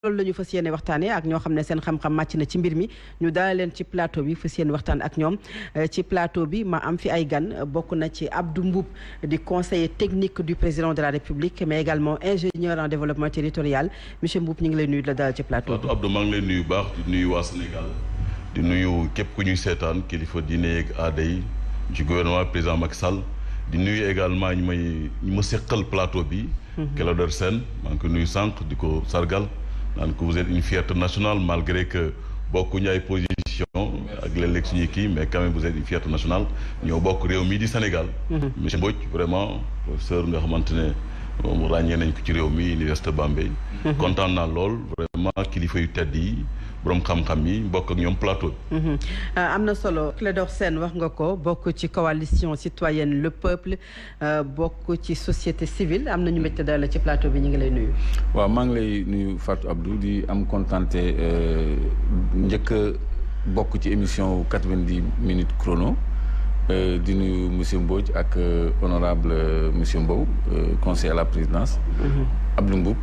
loolu la ñu fas yéene waxtaanee ak ñoo xam ne seen xam-xam màcc na ci mbir mi ñu dalal leen ci plateau bi fas yéene waxtaan ak ñoom ci plateau bi ma am fi ay gan bokk na ci Abdou Mboup di conseiller technique du président de la République mais également ingénieur en développement territorial monsieur Mboup ñu ngi lay nuyu la dalal ci plateau bi. Abdou maa ngi lay nuyu baax di nuyu waa Sénégal di nuyu képp ku ñuy seetaan kilifa diine ak aada yi ci gouvernement président Macky Sall di nuyu également ñu ma seqal plateau bi. Clédor Sène maa ngi ko nuyu sànq di ko sargal. naan que vous êtes une fierté nationale malgré que bokkuñu ay position ak léeg-léeg suñuy kii mais quand même vous êtes une fierté nationale ñoo bokk réew mii di Sénégal. monsieur Mbodj vraiment professeur nga xamante ne moom ràññee nañ ko ci réew mi université Bambey. kontaan naa lool vraiment kilifa yu tedd yi borom xam-xam yi bokk ak ñoom plateau bi. am na solo Clédor Sène wax nga ko bokk ci coalition citoyenne le peuple bokk ci société civile am nañu mbégte daal ci plateau bi ñu ngi lay nuyu. waaw maa ngi lay nuyu Fatou Abdou di am contenté njëkk a bokk ci émission 90 minutes chrono di nuyu monsieur Mbodj ak honorable monsieur Mbow conseiller à la présidence. Abdou Mboup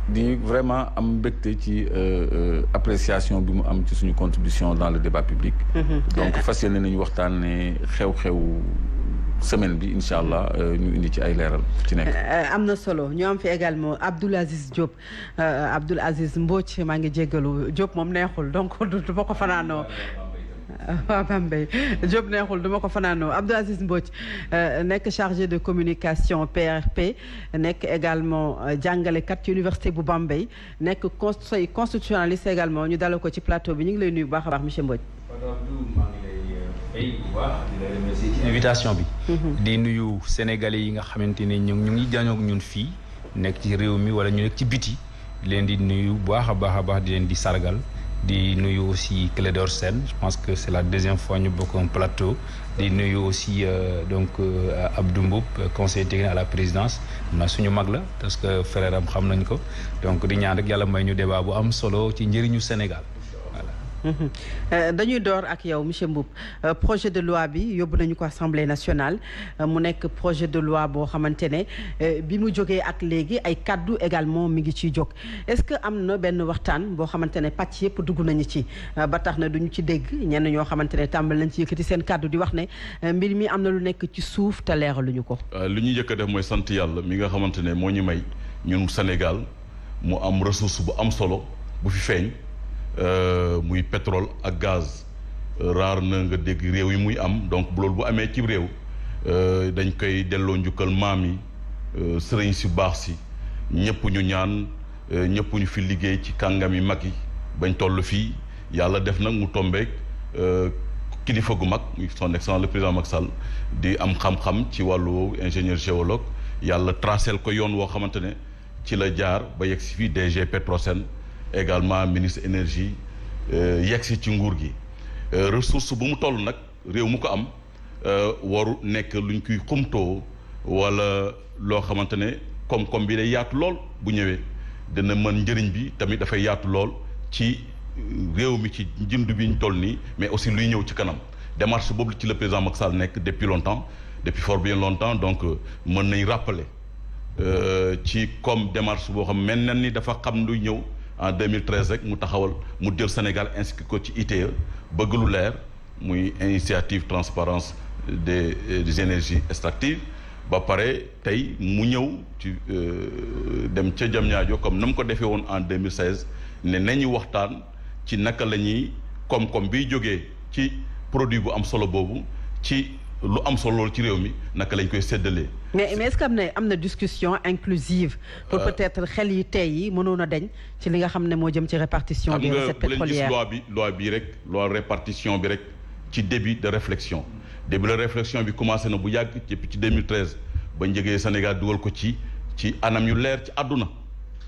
di vraiment am mbégte ci appréciation bi mu am ci suñu contribution dans le débat public. donc fas yéene nañu waxtaanee xew-xew semaine bi incha allah ñu indi ci ay leeral ci nekk. am na solo ñu am fi également Abdoul Aziz Diop Abdoul Aziz Mbodj maa ngi jéggalu Diop moom neexul donc du ma ko fanaanoo. waaw Bambey Diop neexul duma ko fanaanoo Abdoul Aziz Mbodj nekk chargé de communication PRP nekk également jàngalekat ci université bu Bambey nekk conseil constitutionnaliste également ñu dalal ko ci plateau bi ñu ngi lay nuyu bu baax a baax monsieur Mbodj. maa ngi lay fay bu baax di la remercier ci invitation bi. di nuyu sénégalais yi nga xamante ne ñu ngi jàññoo ak ñun fii nekk ci réew mi wala ñu nekk ci biti leen di nuyu bu baax a baax di leen di sargal. di nuyu aussi Clédor Sène je pense que c'est la deuxième fois ñu bokk un plateau di nuyu aussi donc Abdou Mboup conseiller technique à la présidence na suñu mag la parce que frère am xam nañ ko donc di ñaan rek yàlla may ñu débat bu am solo ci njëriñu Sénégal voilà. dañuy door ak yow monsieur Mboup projet de loi bi yóbbu nañu ko assemblée nationale mu nekk projet de loi boo xamante ne bi mu jógee ak léegi ay kaddu également mi ngi ciy jóg est-ce que am na benn waxtaan boo xamante ne pàcc yëpp dugg nañu ci ba tax na duñu ci dégg ñenn ñoo xamante ne tàmbal nañ ci yëkkati seen kaddu di wax ne mbir mi am na lu nekk ci suuf te leeraluñu ko. li ñuy njëkk a def mooy sant yàlla mi nga xamante ne moo ñu may ñun Sénégal mu am ressource bu am solo bu fi feeñ. muy pétrole ak gaz raar na nga dégg réew yi muy am donc loolu bu amee ci réew dañ koy delloo njukkal maam yi sëriñ si baax si ñëpp ñu ñaan ñëpp ñu fi liggéey ci kàngam yi mag yi bañ toll fii yàlla def nag mu tombeek kilifa gu mag son excellence le président Macky Sall di am xam-xam ci wàllu ingénieur géologue yàlla tracel ko yoon woo xamante ne ci la jaar ba yegg si fii DG Petrosen également ministre énergie yegsi ci nguur gi ressource bu mu toll nag réew mu ko am waru nekk luñ koy xumtoo wala loo xamante ne koom-koom bi day yaatu lool bu ñëwee dina mën njëriñ bi tamit dafay yaatu lool ci réew mi ci njënd bi ñu toll nii mais aussi luy ñëw ci kanam démarche boobu ci le président Macky Sall nekk depuis longtemps depuis fort bien longtemps donc mën nañ rappeler ci comme démarche boo xam mel na ni dafa xam luy ñëw en 2013 rek mu taxawal mu jël Sénégal inscrit ko ci ITIE bëgg lu leer muy initiative transparence des énergies extractives ba pare tey mu ñëw ci dem ca Diamniadio comme na mu ko defee woon en 2016 ne nañu waxtaan ci naka la ñuy koom-koom biy jógee ci produit bu am solo boobu ci lu am solo loolu ci réew mi naka lañ koy séddalee. mais est-ce que am na discussion inclusive pour peut-être xel yi tey yi mënoon a deñ ci li nga xam ne moo jëm ci répartition des recettes pétrolières loi bi rek loi répartition bi rek ci début de réflexion bi commencé na bu yàgg depuis ci 2013 ba njëgee Sénégal dugal ko ci anam yu leer ci àdduna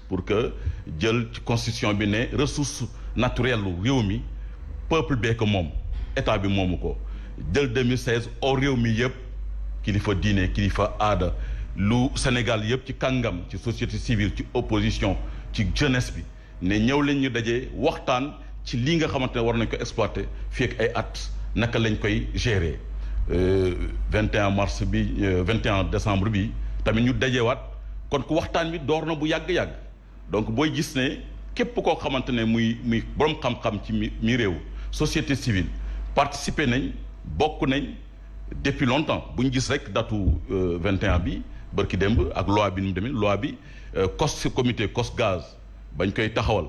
pour que jël ci constitution bi ne ressource naturelle lu réew mi peuple bee ko moom état bi moomu ko jël 2016 au réew mi yëpp kilifa diine kilifa aada lu Sénégal yëpp ci kàngam ci société civile ci opposition ci jeunesse bi ne ñëw leen ñu dajee waxtaan ci lii nga xamante ne war nañ ko exploiter fii ak ay at naka lañ koy gérer 21 mars bi 21 décembre bi tamit ñu dajewaat kon ku waxtaan bi door na bu yàgg-yàgg donc booy gis ne képp koo xamante ne muy borom xam-xam ci mi réew société civile participer nañ bokk nañ depuis longtemps bu ñu gis rek datu 21 bi bërki démb ak loi bi nu mu demee loi bi COS comité COS gaz bañ koy taxawal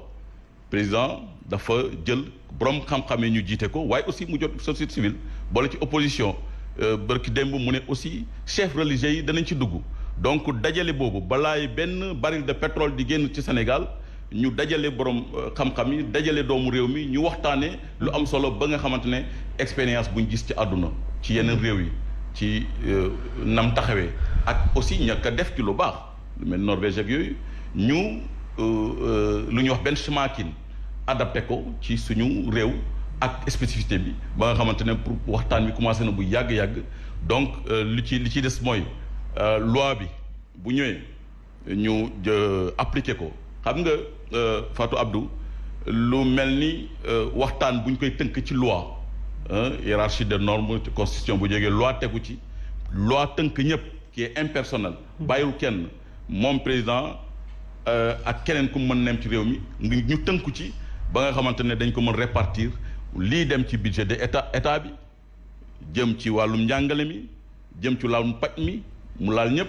président dafa jël borom xam-xam yi ñu jiite ko waaye aussi mu jot société civile boole ci opposition bërki démb mu ne aussi chef religieux yi danañ ci dugg donc dajale boobu balaay benn baril de pétrole di génn ci Sénégal ñu dajale borom xam-xam yi dajale doomu réew mi ñu waxtaanee lu am solo ba nga xamante ne expérience buñ gis ci àdduna ci yeneen réew yi ci nam taxawee ak aussi ñàkk a def ci lu baax lu mel Norvège ak yooyu ñu lu ñuy wax benchmarking adapté ko ci suñu réew ak spécificité bi ba nga xamante ne pour waxtaan bi commencé na bu yàgg-yàgg donc li ci des mooy loi bi bu ñëwee ñu appliqué ko xam nga Fatou Abdou lu mel ni waxtaan bu ñu koy tënk ci loi hiérarchie de normes constitution bu jógee loi tegu ci loi tënk ñëpp qui est impersonnel bàyyiwul kenn moom président ak keneen ku mën nem ci réew mi ñu tënku ci ba nga xamante ne dañ ko mën répartir lii dem ci budget de état bi jëm ci wàllum njàngale mi jëm ci wàllum paj mi mu laal ñëpp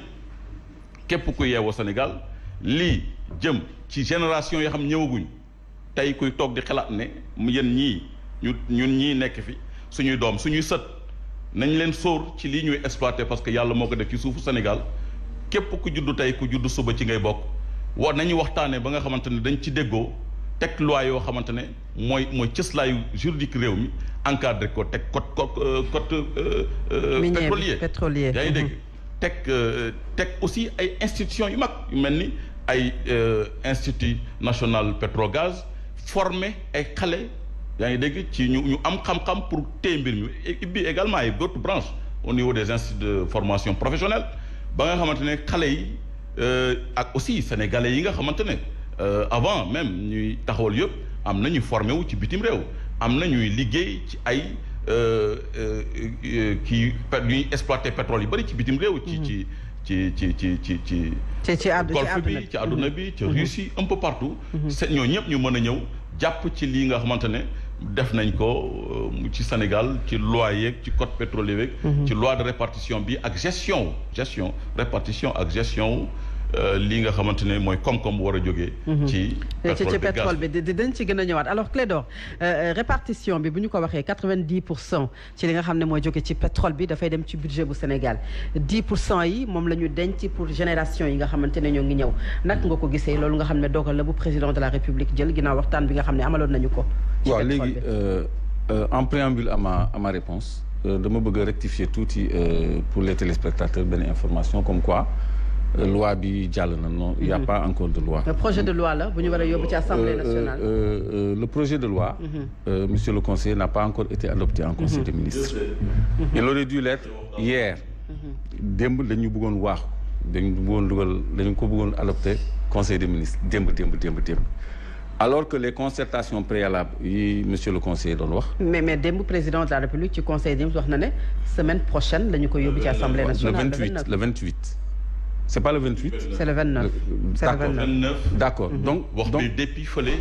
képp ku yeewoo Sénégal lii jëm ci génération yoo xam ñëwaguñ tey kuy toog di xalaat ne yéen ñii ñun ñii nekk fi suñuy doom suñuy sët nañ leen sóor ci lii ñuy exploité parce que yàlla moo ko def ci suufu Sénégal képp ku juddu tey ku juddu suba ci ngay bokk nañu waxtaanee ba nga xamante ne dañ ci déggoo teg loi yoo xamante ne mooy cëslaayu juridique réew mi encadré ko teg code pétrolier yaa ngi dégg teg aussi ay institutions yu mag yu mel ni ay institut national pétrogaz formé ay xale yaa ngi dégg ci ñu am xam-xam pour téye mbir mi ibbi également ay d'autres branches au niveau des instituts de formation professionnelle ba nga xamante ne xale yi ak aussi sénégalais yi nga xamante ne avant même ñuy taxawal yëpp am na ñuy formé wu ci bitim réew am na ñuy liggéey ci ay kii ñuy exploité pétrole yu bëri ci bitim réew. ci golfe bi ci àdduna bi ci Russie un peu partout. ñoo ñëpp ñu mën a ñëw jàpp ci lii nga xamante ne def nañ ko ci Sénégal ci loi yeeg ci code pétrolier yeeg. ci loi de répartition bi ak gestion répartition ak gestion. lii nga xamante ne mooy koom-koom war a jógee. ci pétrole bi dañ ci gën a ñëwaat alors Clédor répartition bi bu ñu ko waxee 90% ci li nga xam ne mooy jóge ci pétrole bi dafay dem ci budget bu Sénégal 10% yi moom la ñu denc pour génération yi nga xamante ne ñoo ngi ñëw naka nga ko gisee loolu nga xam ne dogal la bu président de la République jël ginnaaw waxtaan bi nga xam ne amaloon nañu ko. ci waaw léegi en préambule à ma réponse dama bëgg a rectifier tuuti pour les téléspectateurs benn information comme quoi. loi bi jàll na non il y a pas encore de loi. le projet de loi la bu ñu war a yóbbu ci assemblée nationale. Le projet de loi. Monsieur le conseiller n'a pas encore été adopté en conseil des ministres. Il aurait dû l'être hier. démb dañu bëggoon dañu ko bëggoon adopté conseil des ministres démb. alors que les concertations préalables yi monsieur le conseiller doon wax. mais démb président de la République ci conseil des ministres wax na ne semaine prochaine la ñu koy yóbbu ci assemblée nationale. le 28. C'est pas le 28. C'est le 29. C'est le 29. D'accord. Donc wax bi depuis fële.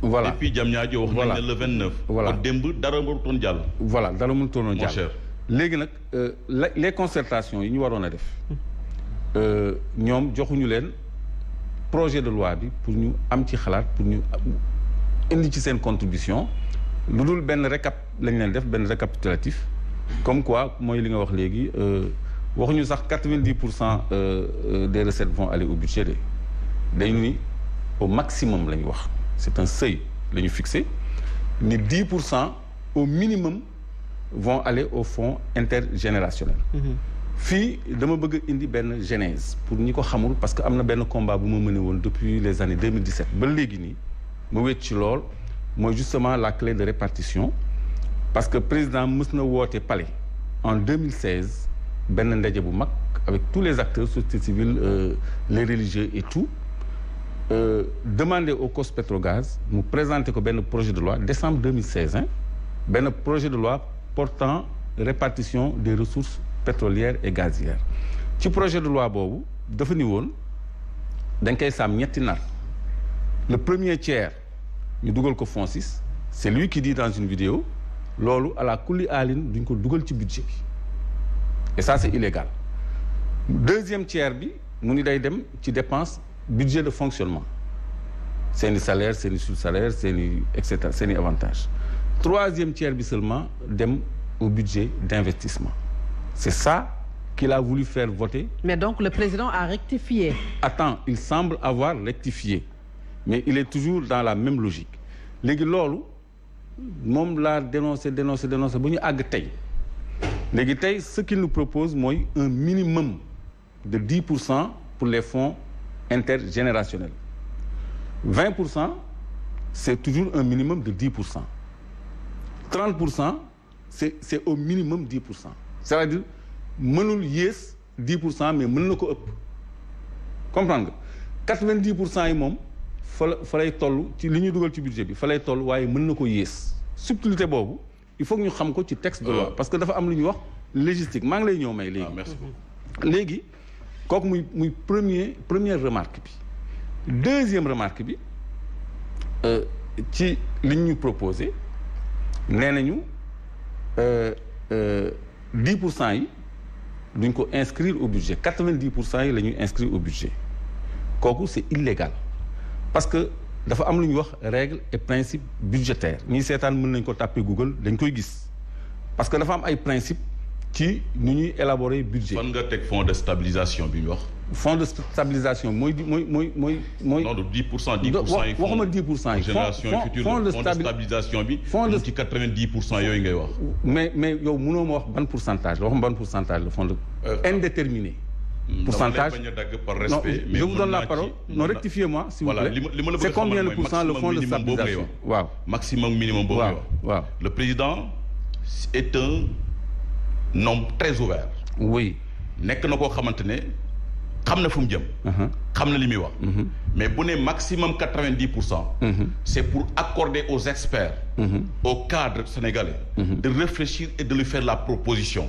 Voilà depuis Diamniadio wax nañ ne le 29. Voilà démb dara mënutoon jàll. Voilà dara mënutoon jàll. Mon cher. léegi nag les concertations yi ñu waroon a def ñoom joxuñu leen projet de loi bi pour ñu am ci xalaat pour ñu indi ci seen contribution lu dul benn lañ leen def benn récapitulatif comme quoi mooy li nga wax léegi. waxuñu sax 90% des recettes vont aller au budget de dañu ni au maximum la ñu wax c'est un seuil la ñu fixé ni 10% au minimum vont aller au fonds intergénérationnel. fii dama bëgg indi benn genèse pour ñi ko xamul parce que am na benn combat bu ma mëne woon depuis les années 2017 ba léegi nii ma wéet ci lool mooy justement la clé de répartition parce que président mës na woote palais en 2016. benn ndaje bu mag avec tous les acteurs société civile les religieux et tout demander au COS Petrogaz mu présenter ko benn projet de loi décembre 2016 benn projet de loi portant répartition des ressources pétrolières et gazières ci projet de loi boobu dafa ni woon dañ koy saam ñetti nar le premier tiers ñu dugal ko FONSIS c'est lui qui dit dans une vidéo loolu à la kulli alin duñ ko dugal ci budget bi et ça c'est illégal deuxième tiers bi mu ni day dem ci dépense budget de fonctionnement seeni salaire seeni sous-salaire seeni et cetera seeni avantage troisième tiers bi seulement dem au budget d'investissement c'est ça qu'il a voulu faire voter. Mais donc le président a rectifié. Attends, il semble avoir rectifié mais il est toujours dans la même logique léegi loolu moom laa dénoncé bu ñu àgg tey léegi tey ce qu'il nous propose mooy un minimum de 10% pour les fonds intergénérationnels 20% c'est toujours un minimum de 10% 30% c'est au minimum 10% c'est-à-dire mënul yées 10% mais mën na ko ëpp comprendre nga 90% yi moom fa lay toll ci li ñu dugal ci budget bi fa lay toll waaye mën na ko yées subtilité boobu il faut que ñu xam ko ci texte de loi parce que dafa am lu ñuy wax légistique maa ngi lay ñëw may léegi. Merci. léegi kooku muy première remarque bi deuxième remarque bi ci li ñu proposé nee nañu 10% yi duñ ko inscrire au budget 90% yi la ñuy inscrire au budget kooku c'est illégal parce que dafa am lu ñuy wax règle et principe budgétaire ñi seetaan mën nañ ko tàppee Google dañ koy gis parce que dafa am ay principe ci nu ñuy élaborer budget. fan nga teg fonds de stabilisation bi ñu wax. fonds de stabilisation mooy. non de 10% yi. waxuma 10% yi. génération future fonds de stabilisation bi. ci 90% yooyu ngay wax. mais yow mënoo ma wax ban pourcentage la waxuma ban pourcentage la fonds de. indéterminé. pourcentage dama lay bañ a dagg par respect. mais je vous donne la parole non rectifiez-moi s'il vous plaît. li ma la bëgg c'est combien le pourcent le fonds de stabilisation waaw. maximum minimum boobu ngay wax. waaw le président est un homme très ouvert. oui. nekk na koo xamante ne xam na fu mu jëm. xam na li muy wax. mais bu ne maximum 90%. c'est pour accorder aux experts. aux cadres sénégalais. de réfléchir et de lui faire la proposition.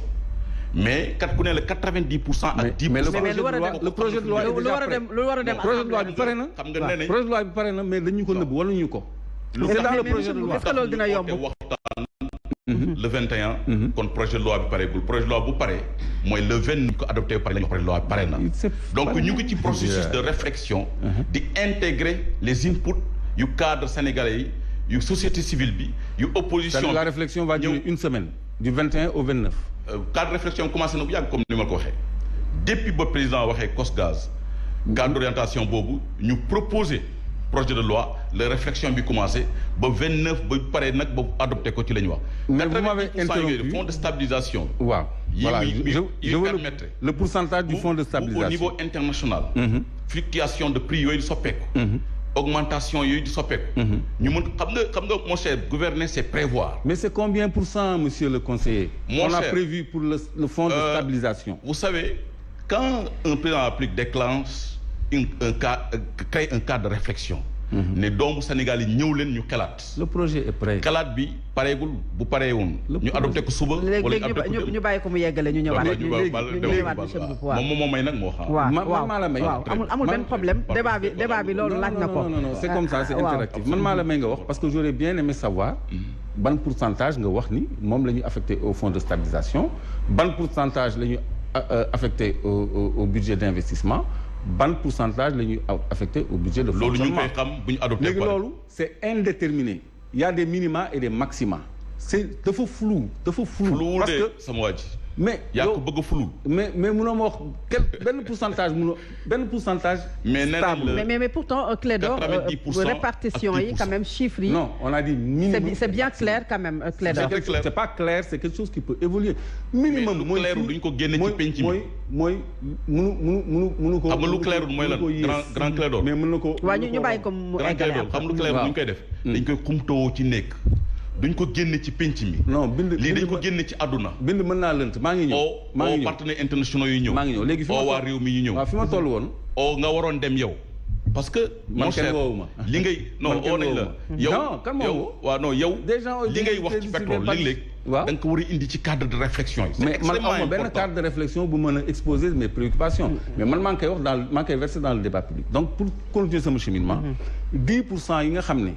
mais kat ku ne la 90% ak 10%. mais le projet de loi est déjà prêt. lu war a dem projet de loi bi pare na. xam nga nee nañ projet de loi bi pare na mais dañu ko nëbb wala ñu ko. c'est dans le projet de loi est-ce que loolu dina yomb. le 21. kon projet de loi bi pareegul projet de loi bu pare mooy le 20 ñu ko adopté ba pare la ñu projet de loi bi pare na. donc ñu ngi ci processus de réflexion. di intégrer les inputs yu cadre sénégalais yi yu société civile bi yu opposition. la réflexion va durer une semaine. du 21 au 29. cadre réflexion commencé na bu yàgg comme ni ma ko waxee depuis ba président waxee COSGAZ cadre d'orientation boobu ñu proposé projet de loi la réflexion bi commencé ba 29 ba pare nag ba adopté ko ci la ñu wax. mais vous m'avez interrompu fonds de stabilisation. waaw voilà yi permettre le pourcentage du fonds de stabilisation au niveau international. fluctuation de prix yooyu di soppeeku. augmentation yooyu di soppeeku. ñu mën xam nga mon cher gouverner c'est prévoir. mais c'est combien pour cent monsieur le conseiller. On a prévu pour le fonds de stabilisation. Vous savez quand un président de la République déclenche crée un cadre de réflexion. ne doomu Sénégal yi ñëw leen ñu xalaat. le projet est prêt. xalaat bi pareegul bu paree woon. ñu adopté ko suba. léegi ñu bàyyi ko mu yeggale ñu ñëwaat. ñu ñëwaat monsieur Mboup waaw moom may nag moo xam. waaw maa la may. waaw amul benn problème débat bi loolu laaj na ko. non c'est comme ça c'est interactif man maa la may nga wax parce que j'aurais bien aimé savoir. ban pourcentage nga wax ni moom la ñu affecté au fonds de stabilisation ban pourcentage la ñu affecté au budget d'investissement. ban pourcentage la ñuy affecté au budget de fonctionnement loolu ñu koy xam bu ñu adopté léegi loolu c'est indéterminé il y a des minima et des maxima c'est dafa flou parce que sama waa ji mais yaa ko bëgg a flou mais mënoo ma wax benn pourcentage stable mais pourtant Clédor répartition yi quand même chiffres yi non on a dit minimum c'est bien clair quand même Clédor c'est pas clair c'est quelque chose qui peut évoluer minimum mooy clair duñ ko génne ci penc mi mooy mënu ko xam nga lu clair mooy lan grand Clédor mais mën na ko waaw ñu bàyyi ko mu eggale xam lu clair duñ koy def dañ koy xumtoo ci nekk duñ ko génne ci penc mi. non bind lii dañ ko génne ci àdduna. bind mën naa lënt maa ngi ñëw partenaires internationaux yu ñëw. maa ngi ñëw léegi fi ma waa réew mi ñu ñëw. waaw fi ma toll woon. nga waroon dem yow. parce que mon cher li ngay non oo nañ la yow waaw non yow li ngay wax ci pétrole léeg-léeg da nga ko war a indi ci cadre de réflexion yi mais man am benn cadre de réflexion bu mën a exposer mes préoccupations mais man maa ngi koy wax maa ngi koy verser dans le débat public donc pour continuer sama cheminement 10% yi nga xam ne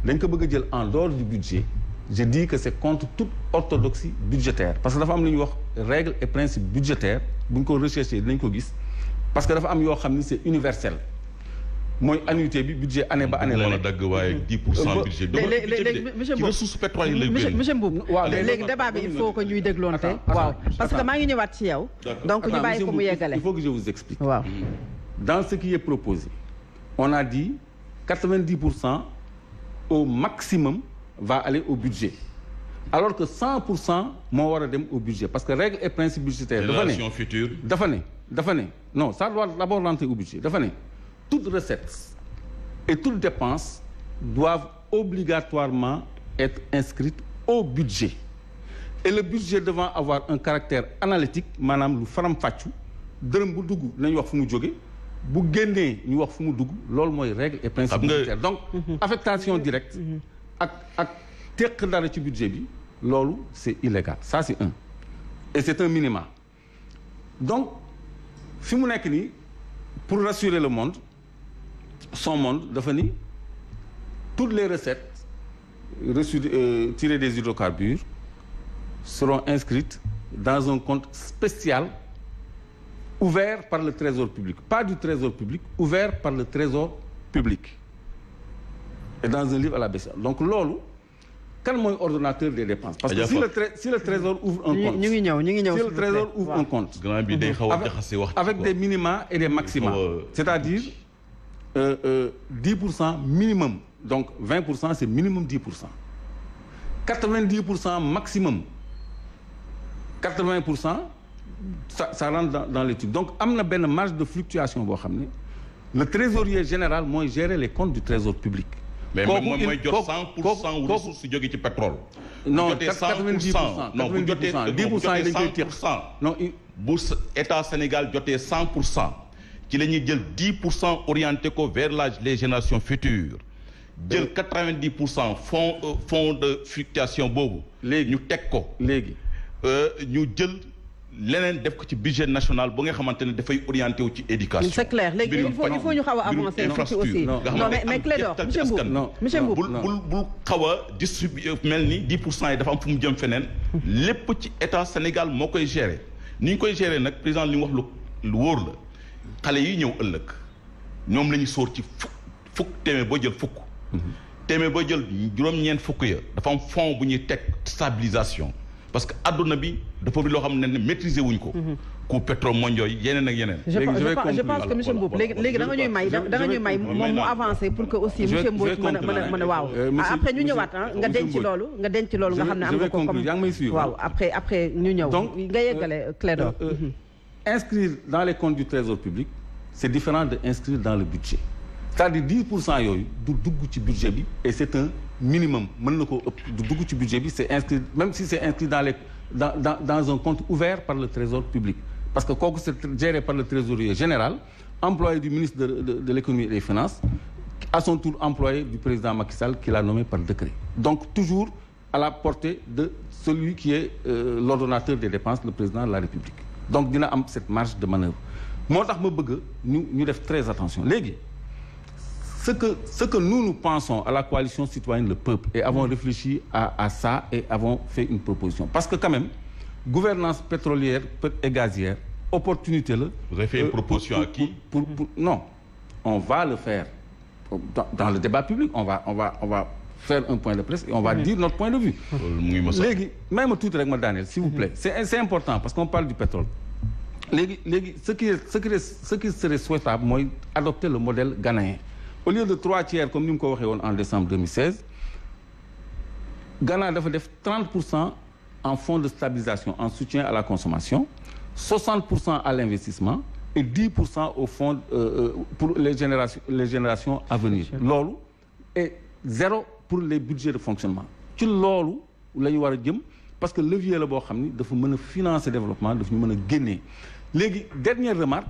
dañ ko bëgg a jël en dehors du budget je dis que c'est contre toute orthodoxie budgétaire parce que dafa am lu ñuy wax règle et principe budgétaire bu ñu ko recherché dinañ ko gis parce que dafa am yoo xam ni c'est universel mooy annuité bi budget année ba année la mën a dagg waaye 10% budget léegi monsieur Mboup ressources pétrolières lay génn monsieur Mboup léegi débat bi il faut que ñuy dégloonte waaw parce que maa ngi ñëwaat ci yow donc ñu bàyyi ko mu yeggale il faut que je vous explique waaw dans ce qui est proposé on a dit 90% au maximum va aller au budget alors que 100% moo war a dem au budget parce que règle et principe budgétaire dafa ne non ça doit d'abord rentrer au budget dafa ne toute recette et toute dépense doivent obligatoirement être inscrites au budget et le budget devant avoir un caractère analytique maanaam lu faram-fàccu dërëm bu dugg nañu wax fu mu jóge bu génnee ñu wax fu mu dugg loolu mooy règle et principe budgétaire donc affectation directe ak teq dara ci budget bi loolu c'est illégal ça c'est un et c'est un minimum donc fi mu nekk nii pour rassurer le monde son monde dafa ni toutes les recettes reçues tirées des hydrocarbures seront inscrites dans un compte spécial ouvert par le trésor public pas du trésor public ouvert par le trésor public et dans un livre à la BCA donc loolu kan mooy ordonnateur des dépenses parce que si le trésor ouvre un compte ñu ngi ñëw si le trésor ouvre un compte avec des minima et des maxima c'est-à-dire 10% minimum donc 20% c'est minimum 10% 90% maximum 80% ça rentre dans l'étude donc am na benn marge de fluctuation boo xam ne le trésorier général mooy gérer les comptes du trésor public mais moom mooy jot 100% wu ressources si jóge ci pétrole. non 90% non bu jotee 10% yi dañ koy tiq non bu état Sénégal jotee 100% ci la ñuy jël 10% orienté ko vers les générations futures jël 90% fonds de fluctuation boobu. léegi ñu teg ko. léegi ñu jël. leneen def ko ci budget national ba nga xamante ne dafay orienté wu ci éducation. c'est clair léegi il faut ñu xaw a avancer tuuti aussi non mais Clédor monsieur Mboup bul xaw a distribuer mel ni 10% yi dafa am fu mu jëm feneen. lépp ci état Sénégal moo koy gérer ni ñu koy gérer nag président li mu wax lu wóor la xale yi ñëw ëllëg ñoom la ñu sóor ci fukk téeméer boo jël fukk. téeméer boo jël juróom-ñeent fukk ya dafa am fond bu ñuy teg stabilisation. parce que adduna bi dafa bi loo xam ne maîtriser wuñ ko. coût pétrole mondial yi yeneen ak yeneen. je pense que monsieur Mboup léegi da nga ñuy may moom mu avancer pour que aussi monsieur Mboup mën a waaw. après ñu ñëwaat nga denc loolu nga xam ne am nga ko comme waaw après ñu ñëw. donc nga yeggale Clédor. inscrire dans les comptes du trésor public c'est différent de inscrire dans le budget c'est-à-dire 10% yooyu du dugg ci budget bi et c'est un minimum mën na koo ëpp du dugg ci budget bi c'est inscrit même si c'est inscrit dans un compte ouvert par le trésor public parce que kooku c'est géré par le trésorier général employé du ministre de l'économie et des finances à son tour employé du président Macky Sall qui l'a nommé par décret donc toujours à la portée de celui qui est l'ordonnateur des dépenses le président de la République donc dina am cette marge de manœuvre moo tax ma bëgg ñu def très attention léegi ce que nous pensons à la coalition citoyenne le peuple et avons réfléchi à ça et avons fait une proposition parce que quand même gouvernance pétrolière et gazière opportunité la. Vous avez fait une proposition à qui? Non, on va le faire dans le débat public on va faire un point de presse et on va dire notre point de vue. léegi may ma tuuti rek ma daaneel s'il vous plaît c'est important parce qu'on parle du pétrole léegi ce qui serait souhaitable mooy adopter le modèle ghanéen. Au lieu de 3/4 comme ni mu ko waxee woon en décembre 2016 Ghana dafa def 30% en fonds de stabilisation en soutien à la consommation 60% à l'investissement et 10% au fonds pour les générations à venir loolu et 0 pour les budgets de fonctionnement ci loolu la ñu war a jëm parce que levier la boo xam ni dafa mën a financer développement dafa ñu mën a génnee léegi dernière remarque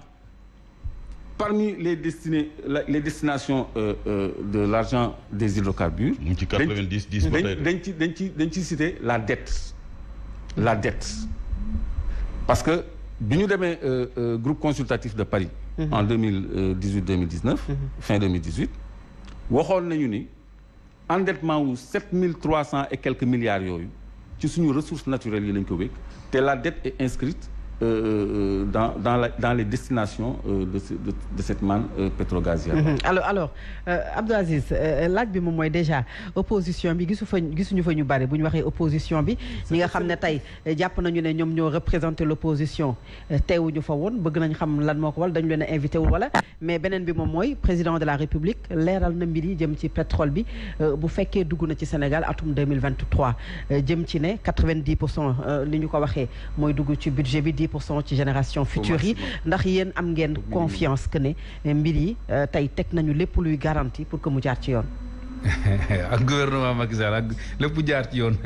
parmi les destinations de l'argent des hydrocarbures. mu ngi ci 90 10 ba tey dañ ci citer la dette parce que bi ñu demee groupe consultatif de Paris. En 2018-2019. Fin 2018 waxoon nañu ni endettement wu 7300 et quelques milliards yooyu ci suñu ressources naturelles yi lañ ko wékk te la dette est inscrite dans les destinations de cette manne pétro-gazière. alors Abdou Aziz laaj bi moom mooy déjà opposition bi gisuñu fa ñu bari bu ñu waxee opposition bi ñi nga xam ne tey jàpp nañu ne ñoom ñoo représenter l'opposition teewuñu fa woon bëgg nañ xam lan moo ko wal dañu leen a invité wul wala mais beneen bi moom mooy président de la République leeral na mbir yi jëm ci pétrole bi bu fekkee dugg na ci Sénégal atum 2023 jëm ci ne 90% li ñu ko waxee mooy dugg ci budget bi 10% ci génération future yi ndax yéen am ngeen confiance que ne mbir yi tey teg nañu lépp luy garantie pour que mu jaar ci yoon. ak gouvernement Macky Sall ak lépp jaar ci yoon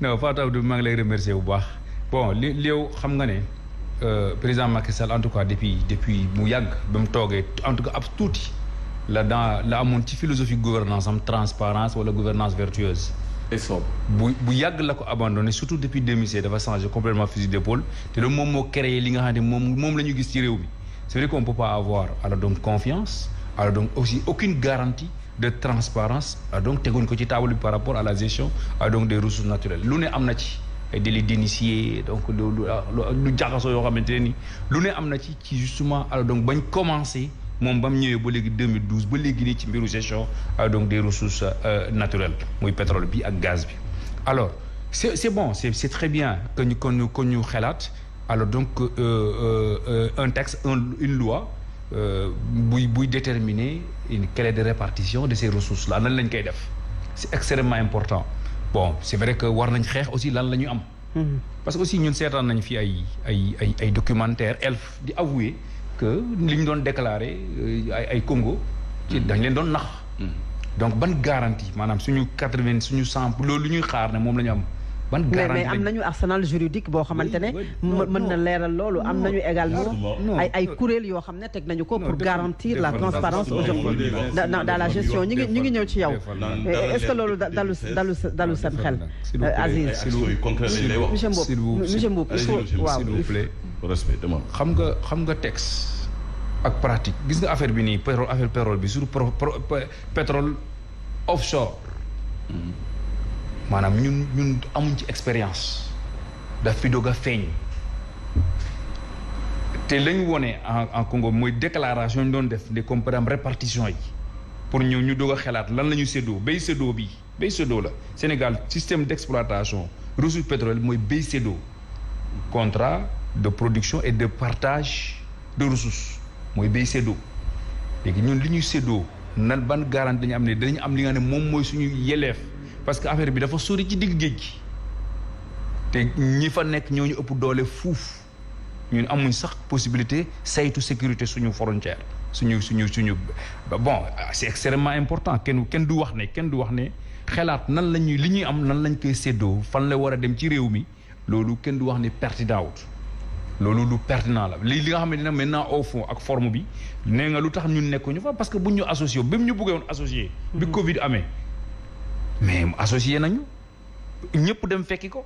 non Fatou Abdou maa ngi lay remercier bu baax bon li yow xam nga ne président Macky Sall en tout cas depuis mu yàgg ba mu toogee en tout cas ab tuuti la amoon ci philosophie gouvernance am transparence wala gouvernance vertueuse et sobre bu yàgg la ko abandonné surtout depuis 2016 dafa changé complètement fusil d'épaule te loolu moom moo créé li nga xam ne moom la ñu gis ci réew mi c'est vrai qu'on peut pas avoir alors donc confiance alors donc aussi aucune garantie de transparence alors donc teguñ ko ci table bi par rapport à la gestion alors donc des ressources naturelles lu ne am na ci ay délits d'initiés donc lu jaxasoo yoo xamante ne ni lu ne am na ci justement alors donc bañ commencé moom ba mu ñëwee ba léegi 2012 ba léegi nii ci mbiru gestion donc des ressources naturelles muy pétrole bi ak gaz bi alors c'est bon c'est très bien que ñu xelaat alors donc un texte une loi buy déterminer une clé de répartition de ces ressources là nan lañ koy def c'est extrêmement important bon c'est vrai que war nañ xeex aussi lan la ñu am parce que aussi ñun seetaan nañ fi ay documentaire elf di avouer que li ñu doon déclaré ay Congo ci dañ leen doon nax donc ban garantie maanaam suñu 100 loolu lu ñuy xaar ne moom la ñu am ban garantie mais am nañu arsenal juridique boo xamante ne mën na leeral loolu am nañu également ay kuréel yoo xam ne teg nañu ko pour garantir la transparence aujourd'hui dans la gestion ñi ngi ñëw ci yow est-ce que loolu dalu seen xel Aziz monsieur Mboup waaw s'il vous plaît xam nga texte ak pratique gis nga affaire bi nii pétrole bi surtout pétrole offshore maanaam ñun amuñ ci expérience daf fi doog a feeñ te lañu wone en Congo mooy déclaration ñu doon def de comme par exemple répartition yi pour ñu doog a xalaat lan la ñu séddoo bay séddoo la Sénégal système d'exploitation ressources pétrolières mooy bay séddoo contrat de production et de partage de ressources mooy bay séddoo léegi ñun li ñuy séddoo nan ban garantie dañu am ne dañu am li nga ne moom mooy suñu yelleef parce que affaire bi dafa sori ci digg géej gi te ñi fa nekk ñoo ñu ëpp doole fuuf ñun amuñ sax possibilité saytu sécurité suñu frontière suñu bon c'est extrêmement important kenn du wax ne xalaat nan la ñuy li ñuy am nan lañ koy séddoo fan la war a dem ci réew mi loolu kenn du wax ne pertinent wut loolu lu pertinent la li nga xam ne dina maintenant au fond ak forme bi nee nga lu tax ñun nekkuñu fa parce que buñ ñu associé bi mu ñu bëggee woon associé bi Covid amee mais associé nañu ñëpp dem fekki ko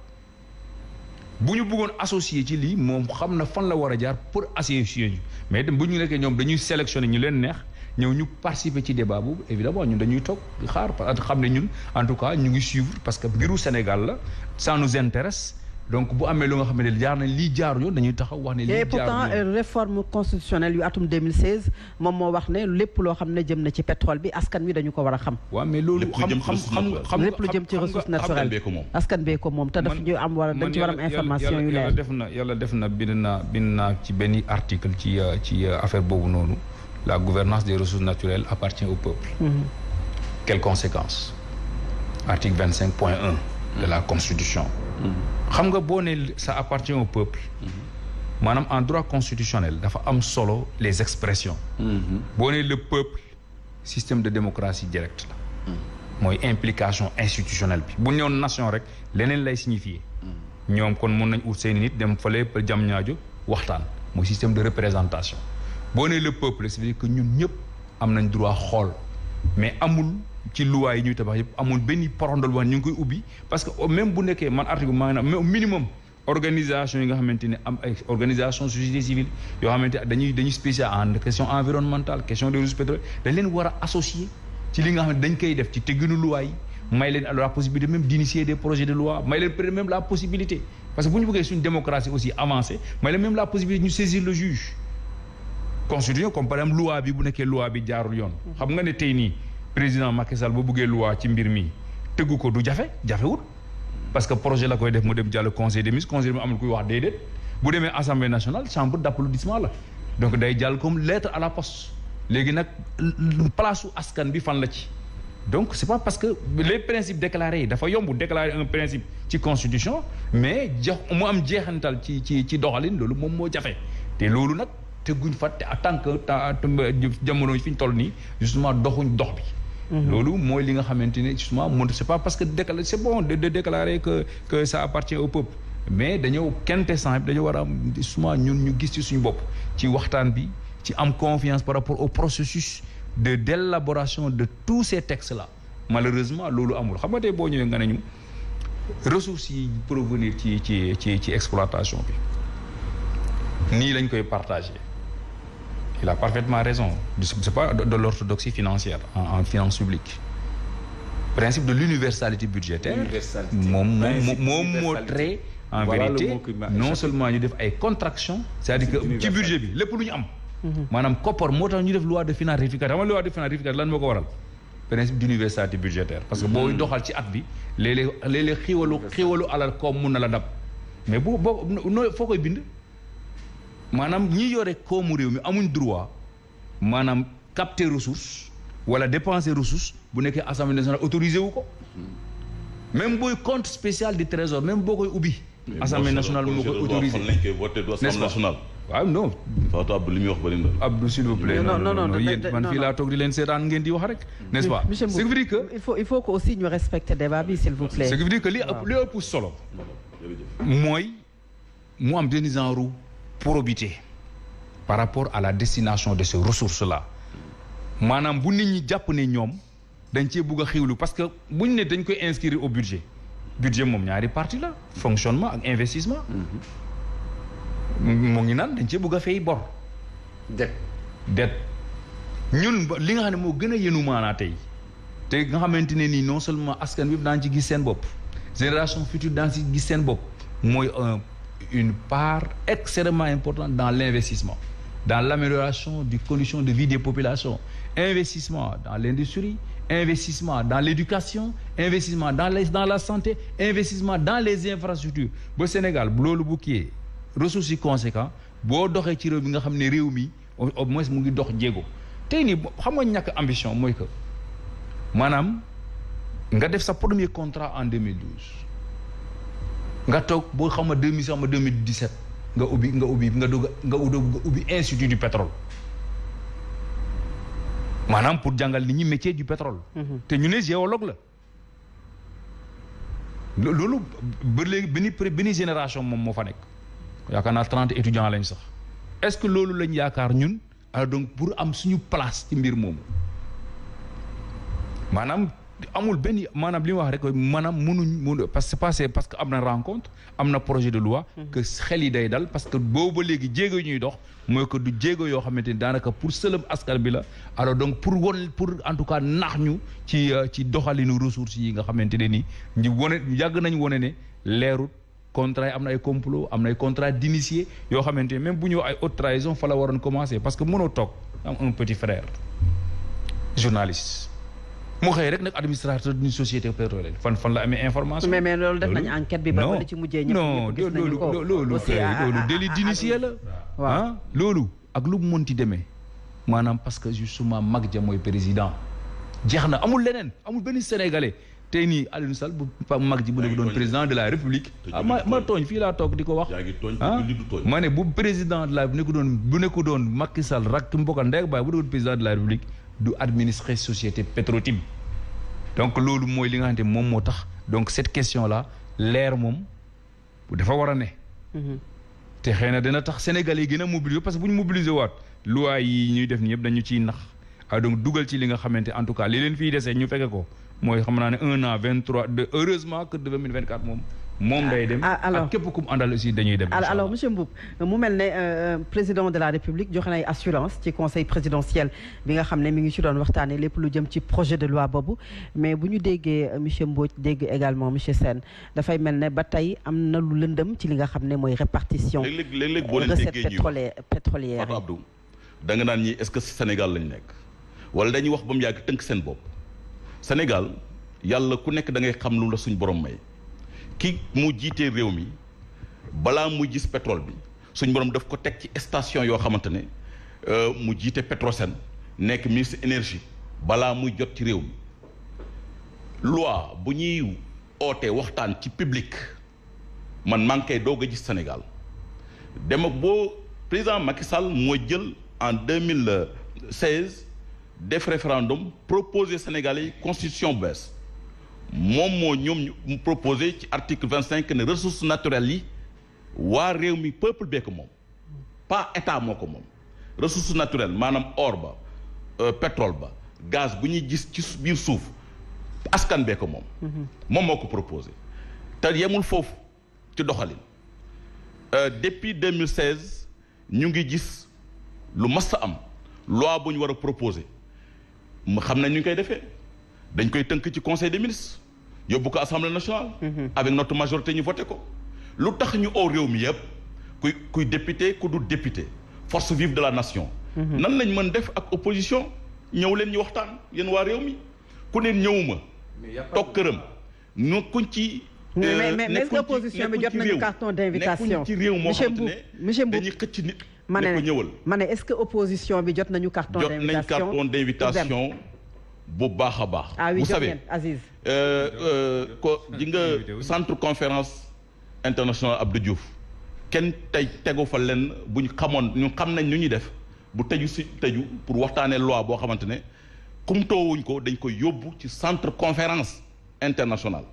bu ñu bëggoon associé ci lii moom xam na fan la war a jaar pour associer ñu mais bu ñu nekkee ñoom dañuy sélectionner ñu leen neex ñëw ñu participer ci débat boobu évidemment ñun dañuy toog di xaar parce que xam ne ñun en tout cas ñu ngi suivre parce que mbiru Sénégal la ça nous intéresse donc bu amee lu nga xam ne jaar nañ lii jaaru yoon dañuy taxaw wax ne lii et pourtant réforme constitutionnelle yu atum 2016 moom moo wax ne lépp loo xam ne jëm na ci pétrole bi askan wi dañu ko war a xam. waaw mais loolu xam lépp lu jëm ci ressource naturelle askan bee ko moom te daf ñu am war dañ ci war am information yu leer. yàlla def na bind naa ci benn article ci affaire boobu noonu la gouvernance des ressources naturelles appartient au peuple. Quelles conséquences? Article 25.1 de la Constitution. xam nga boo ne ça appartient au peuple. maanaam en droit constitutionnel dafa am solo les expressions. boo ne le peuple système de démocratie directe la. mooy implication institutionnelle bi bu ñu ñëwoon nation rek leneen lay signifier. ñoom kon mun nañ ut seeni nit dem fële jam ñaajo waxtaan mooy système de représentation boo nee le peuple c'est-à-dire que ñun ñëpp am nañ droit xool mais amul ci loi yi ñuy tabax yëpp amul benn porondol wax ñu ngi koy ubbi parce que même bu nekkee man article maa ngi naan mais minimum organisation yi nga xamante ne am ay organisation société civile yoo xamante dañuy spécial en question environnementale question des ressources pétrolières dañ leen war a associer ci li nga xam ne dañ koy def ci tegginu loi yi may leen la possibilité même d'initier des projets de loi may leen peut-être même la possibilité parce que bu ñu bëggee suñu démocratie aussi avancée may leen même la possibilité ñu saisir le juge constitution comme par exemple loi bi bu nekkee loi bi jaarul yoon xam nga ne tey nii président Macky Sall boo bëggee loi ci mbir mi tëggu ko du jafewut parce que projet la koy def mu dem jàll conseil des ministres conseil bi amul kuy wax déedéet bu demee assemblée nationale chambre d'applaudissement la donc day jàll comme lettre à la poste léegi nag place u askan bi fan la ci donc c'est pas parce que les principes déclarés yi dafa yomb déclarer un principe ci constitution mais mu am jeexantal ci doxalin loolu moom moo jafe te loolu nag tegguñ fa te en tant que jamono fi ñu toll nii justement doxuñ dox bi loolu mooy li nga xamante ne justement c'est pas parce que c'est bon de déclarer que ça appartient au peuple mais dañoo quintessence bi dañoo war a am justement ñun ñu gis ci suñu bopp ci waxtaan bi ci am confiance par rapport au processus d'élaboration de tous ces textes là malheureusement loolu amul xam nga tey boo ñëwee nga ne ñu ressources yi provenir ci exploitation bi nii lañ koy partager il a parfaitement raison c'est pas de l'orthodoxie financière en finance publique principe de l'universalité budgétaire moom moo trait en vérité non seulement ñu def ay contractions c'est-à-dire que ci budget bi lépp lu ñu am maanaam koppar moo tax ñu def loi de finances rectificative xam nga loi de finances rectificative lan moo ko waral principe d'universalité budgétaire parce que booy doxal ci at bi léeg-léeg xiiwalu alal koom mun na la dab mais boo foo koy bind maanaam ñi yore koomu réew mi amuñ droit maanaam capter ressources wala dépenser ressources bu nekkee assemblée nationale autorisé wu ko même booy compte spécial du trésor même boo koy ubbi assemblée nationale moo koy autorisé n'est-ce pas waaw non Fatou Abdou li muy wax bëri na Abdou s'il vous plaît non yéen man fii laa toog di leen seetaan ngeen di wax rek n'est-ce pas ce qui veut dire que il faut que aussi ñu respecter débat bi s'il vous plaît ce qui veut dire que li ëpp solo mooy mu am benn genre probité par rapport à la destination de ces ressources-là maanaam bu nit ñi jàpp ne ñoom dañ cee bugg a xiwlu parce que buñ ne dañ koy inscrire au budget moom ñaari partie la fonctionnement ak investissement mu ngi naan dañ cee bugg a fay bor dette ñun li nga xam ne moo gën a yenu maanaa tey te nga xamante ne nii non seulement askan wi daan ci gis seen bopp génération future daan ci gis seen bopp mooy une part extrêmement importante dans l'investissement, dans l'amélioration des conditions de vie des populations, investissement dans l'industrie, investissement dans l'éducation, investissement dans la santé, investissement dans les infrastructures. Au Sénégal, loolu bu kii ressources yi conséquent boo doxee ci réew mi nga xam ne réew mi au moins mu ngi dox jéego tey nii xam nga ñàkk ambition mooy que maanaam nga def sa premier contrat en 2012 nga toog boo xam ne 2017 nga ubbi institut du pétrole maanaam pour jàngal nit ñi métier du pétrole. te ñu ne géologue la. loolu ba léegi benn génération moom moo fa nekk yaakaar naa 30 étudiants lañ sax est-ce que loolu lañ yaakaar ñun alors donc pour am suñu place ci mbir moomu maanaam. amul benn maanaam li ma wax rek maanaam mënuñ parce que am na rencontre am na projet de loi que xel yi day dal parce que boobu ba léegi jéego yi ñuy dox mooy que du jéego yoo xamante ni daanaka pour sëlëm askan bi la alors donc pour en tout cas nax ñu ci doxalinu ressources yi nga xamante ne nii yàgg nañ wone ne leerut contrat yi am na ay complot am na ay contrat d'initié yoo xamante ne même bu ñu ay haute trahison fa la waroon commencer parce que mënoo toog am un petit frère journaliste mu xëy rek nag administrateur d'une société pétrolière fan la amee information. mais loolu def nañ enquête bi ba wala ci mujjee ñëpp gis nañu ko loolu délit d'initié la. waaw loolu ak lu mu mënti demee maanaam parce que justement mag ja mooy président jeex na amul leneen amul benn sénégalais tey nii Aliou Sall bu mag ji bu nekk doon président de la république. ma tooñ fii laa toog di ko wax. ma ne bu président de la bu nekk doon Macky Sall rakk mbokk ndey baay bu nekk président de la république. du administrer société Petro-Tim donc loolu mooy li nga xamante moom moo tax donc cette question là leer moom dafa war a ne te xëy na dina tax Sénégalais yi gën a mobiliser parce que bu ñu mobiliser waat loi yi ñuy def ni yëpp dañu ciy nax donc dugal ci li nga xamante en tout cas li leen fiy desee ñu fekke ko mooy xam naa ne 1 an 23 heureusement que 2024 moom day dem ak képp ku mu àndal aussi dañuy dem alors monsieur Mboup mu mel ne président de la république joxe na ay assurance ci conseil présidentiel bi nga xam ne mi ngi ci doon waxtaane lépp lu jëm ci projet de loi boobu mais bu ñu déggee monsieur Mbodj dégg également monsieur Sène dafay mel ne ba tey am na lu lëndëm ci li nga xam ne mooy répartition léeg-léeg boo leen recette déggee pétrolière Fatou Abdou da nga naan ñi est-ce que Sénégal lañ nekk wala dañuy wax ba mu yàgg tënk seen bopp Sénégal yàlla ku nekk da ngay xam lu la suñ borom may ki mu jiitee réew mi balaa muy gis pétrole bi suñ borom daf ko teg ci station yoo xamante ne mu jiite Petrosen nekk ministre énergie balaa muy jot ci réew mi loi bu ñuy ootee waxtaan ci public man maa ngi koy doog a gis Sénégal dem ak boo président Macky Sall moo jël en 2016 def référendum proposé Sénégalais yi constitution bees moom moo ñoom ñu proposé ci article 25 ne ressources naturelles yi waa réew mi peuple bee ko moom pas état moo ko moom ressources naturelles maanaam or ba pétrole ba gaz bu ñuy gis ci biir suuf askan bee ko moom moom moo ko proposé te yemul foofu ci doxalin depuis 2016 ñu ngi gis lu mas a am loi bu ñu war a proposé mu xam nañ ñu koy defee dañ koy tënk ci conseil des ministres yóbbu ko assemblée nationale avec notre majorité ñu voté ko lu tax ñu oo réew mi yëpp kuy député ku du député force vive de la nation nan lañ mën def ak opposition ñëw leen ñu waxtaan yéen waa réew mi ku neen ñëwuma toog këram ñu kuñ ci mais est-ce que opposition bi jot nañu carton d'invitation nekkuñ ci réew moo xamante ne monsieur Mboup dañuy xëcc nit ne ko ñëwal ma ne est-ce que opposition bi jot nañu carton d'invitation bu baax a baax. ah oui vous savez Aziz. ko ji nga centre conférence internationale Abdou Diouf kenn tey tegu fa leen bu ñu xamoon ñu xam nañ ñu ñuy def bu tëju pour waxtaanee loi boo xamante ne kum toowuñ ko dañ koy yóbbu ci centre conférence internationale.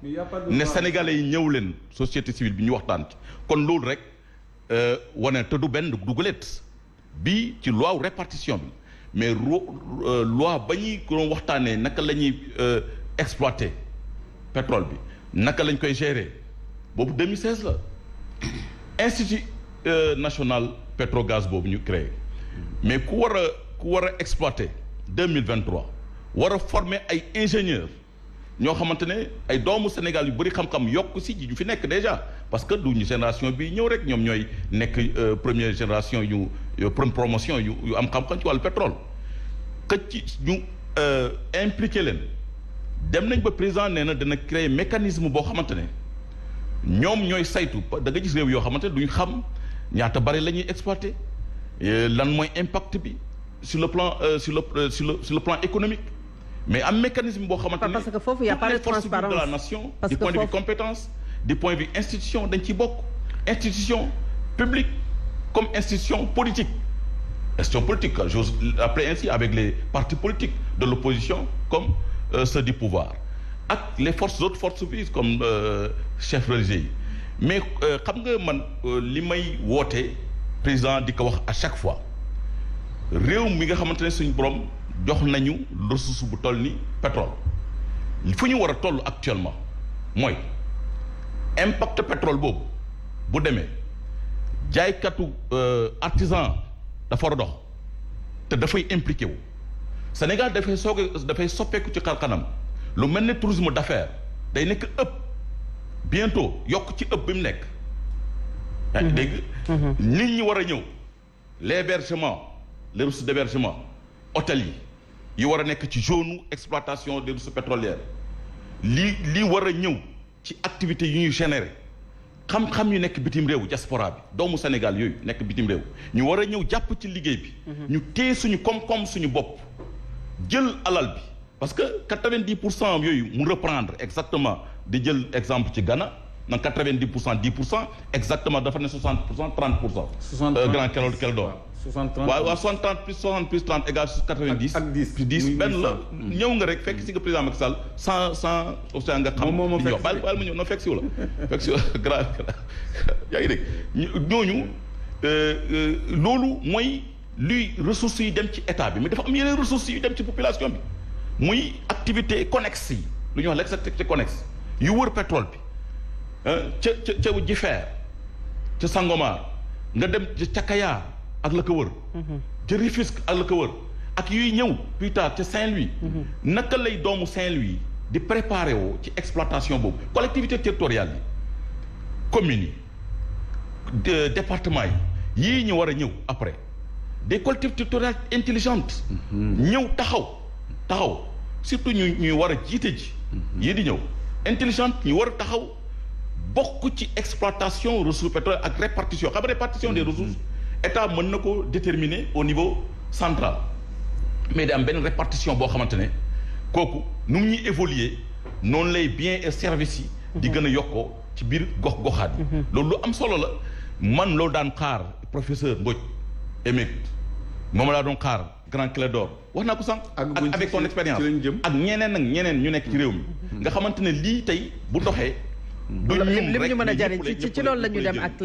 ne sénégalais yi ñëw leen société civile bi ñu waxtaan ci kon loolu rek wane te du benn duguleet bii ci loi répartition bi. mais loi ba ñuy doon waxtaanee naka la ñuy exploiter pétrole bi naka lañ koy gérer boobu 2016 la institut national pétrogaz boobu ñu créé mais ku war a exploiter 2023 war a former ay ingénieurs ñoo xamante ne ay doomu Sénégal yu bëri xam-xam yokk si ñu fi nekk déjà parce que duñu génération bi ñëw rek ñoom ñooy nekk première génération yu promotion yu am xam-xam ci wàllu pétrole këc ci ñu impliqué leen dem nañ ba président nee na dana créer mécanisme boo xamante ne ñoom ñooy saytu da nga gis réew yoo xamante ne duñu xam ñaata bari la ñuy exploiter lan mooy impact bi sur le plan économique mais am mécanisme boo xamante ne parce que foofu y a pas de transparence de la nation du point de vue compétence du point de vue institution dañ ciy bokk institution publique comme institution politique j'ose l'appeler ainsi avec les partis politiques de l'opposition comme ceux du pouvoir ak les autres forces vives comme chefs religieux yi mais xam nga man li may woote président di ko wax à chaque fois réew mi nga xamante ne suñu borom jox nañu ressource bu toll ni pétrole fu ñu war a toll actuellement mooy impact pétrole boobu bu demee jaaykatu artisan dafa war a dox te dafay impliqué wu Sénégal dafay soppeeku ci xar-xanam lu mel ne tourisme d'affaires day nekk ëpp bientôt yokk ci ëpp bi mu nekk yaa ngi dégg nit ñi war a ñëw l'hébergement les ressources d'hébergement hôtel yi war a nekk ci zone exploitation des ressources pétrolières lii war a ñëw ci activités yu ñuy générer xam-xam yu nekk bitim réew diaspora bi doomu Sénégal yooyu nekk bitim réew ñu war a ñëw jàpp ci liggéey bi ñu téye suñu koom-koom suñu bopp jël alal bi parce que 90% yooyu mu reprendre exactement di jël exemple ci Ghana nag 90% 10% exactement dafa ne 60% 30%. grand quel doon. 60 30 waaw 60 plus 30 égale 90. ak 10 plus 10 benn la. ñëw nga rek fekk si nga président Macky Sall sans obstacle nga xam. moom fekk si baal ma ñëw non fekk si wu la. fekk si grand yaa ngi dégg ñooñu loolu mooy luy ressources yi dem ci état bi mais dafa am yeneen ressources yu dem ci population bi muy activité connexe yi lu ñuy wax l'activité connexe yu wër pétrole bi ca Jifeer ca Sangomar nga dem ca Kayar ak la ko wër ca Rufisque ak la ko wër ak yuy ñëw plus tard ca Saint-Louis naka lay doomu Saint-Louis di préparer woo ci exploitation boobu collectivité territoriale yi communes yi département yi yii ñu war a ñëw après des collectivités territoriales intelligentes ñëw taxaw surtout ñuy war a jiite ji yii di ñëw intelligente ñu war a taxaw bokk ci exploitation ressources pétrolières ak répartition xam nga répartition des ressources état mën na ko déterminer au niveau central mais da am benn répartition boo xamante ne kooku nu mu ñuy évoluer noonu lay biens et services yi di gën a yokkoo ci biir goxaat yi loolu lu am solo la man loolu daan xaar professeur Mbodj émérite moom laa doon xaar grand Clédor wax naa ko sànq avec son expérience ak ñeneen ñu nekk ci réew mi nga xamante ne lii tey bu doxee lim ñu mën a jariñ ci loolu la ñu dem ak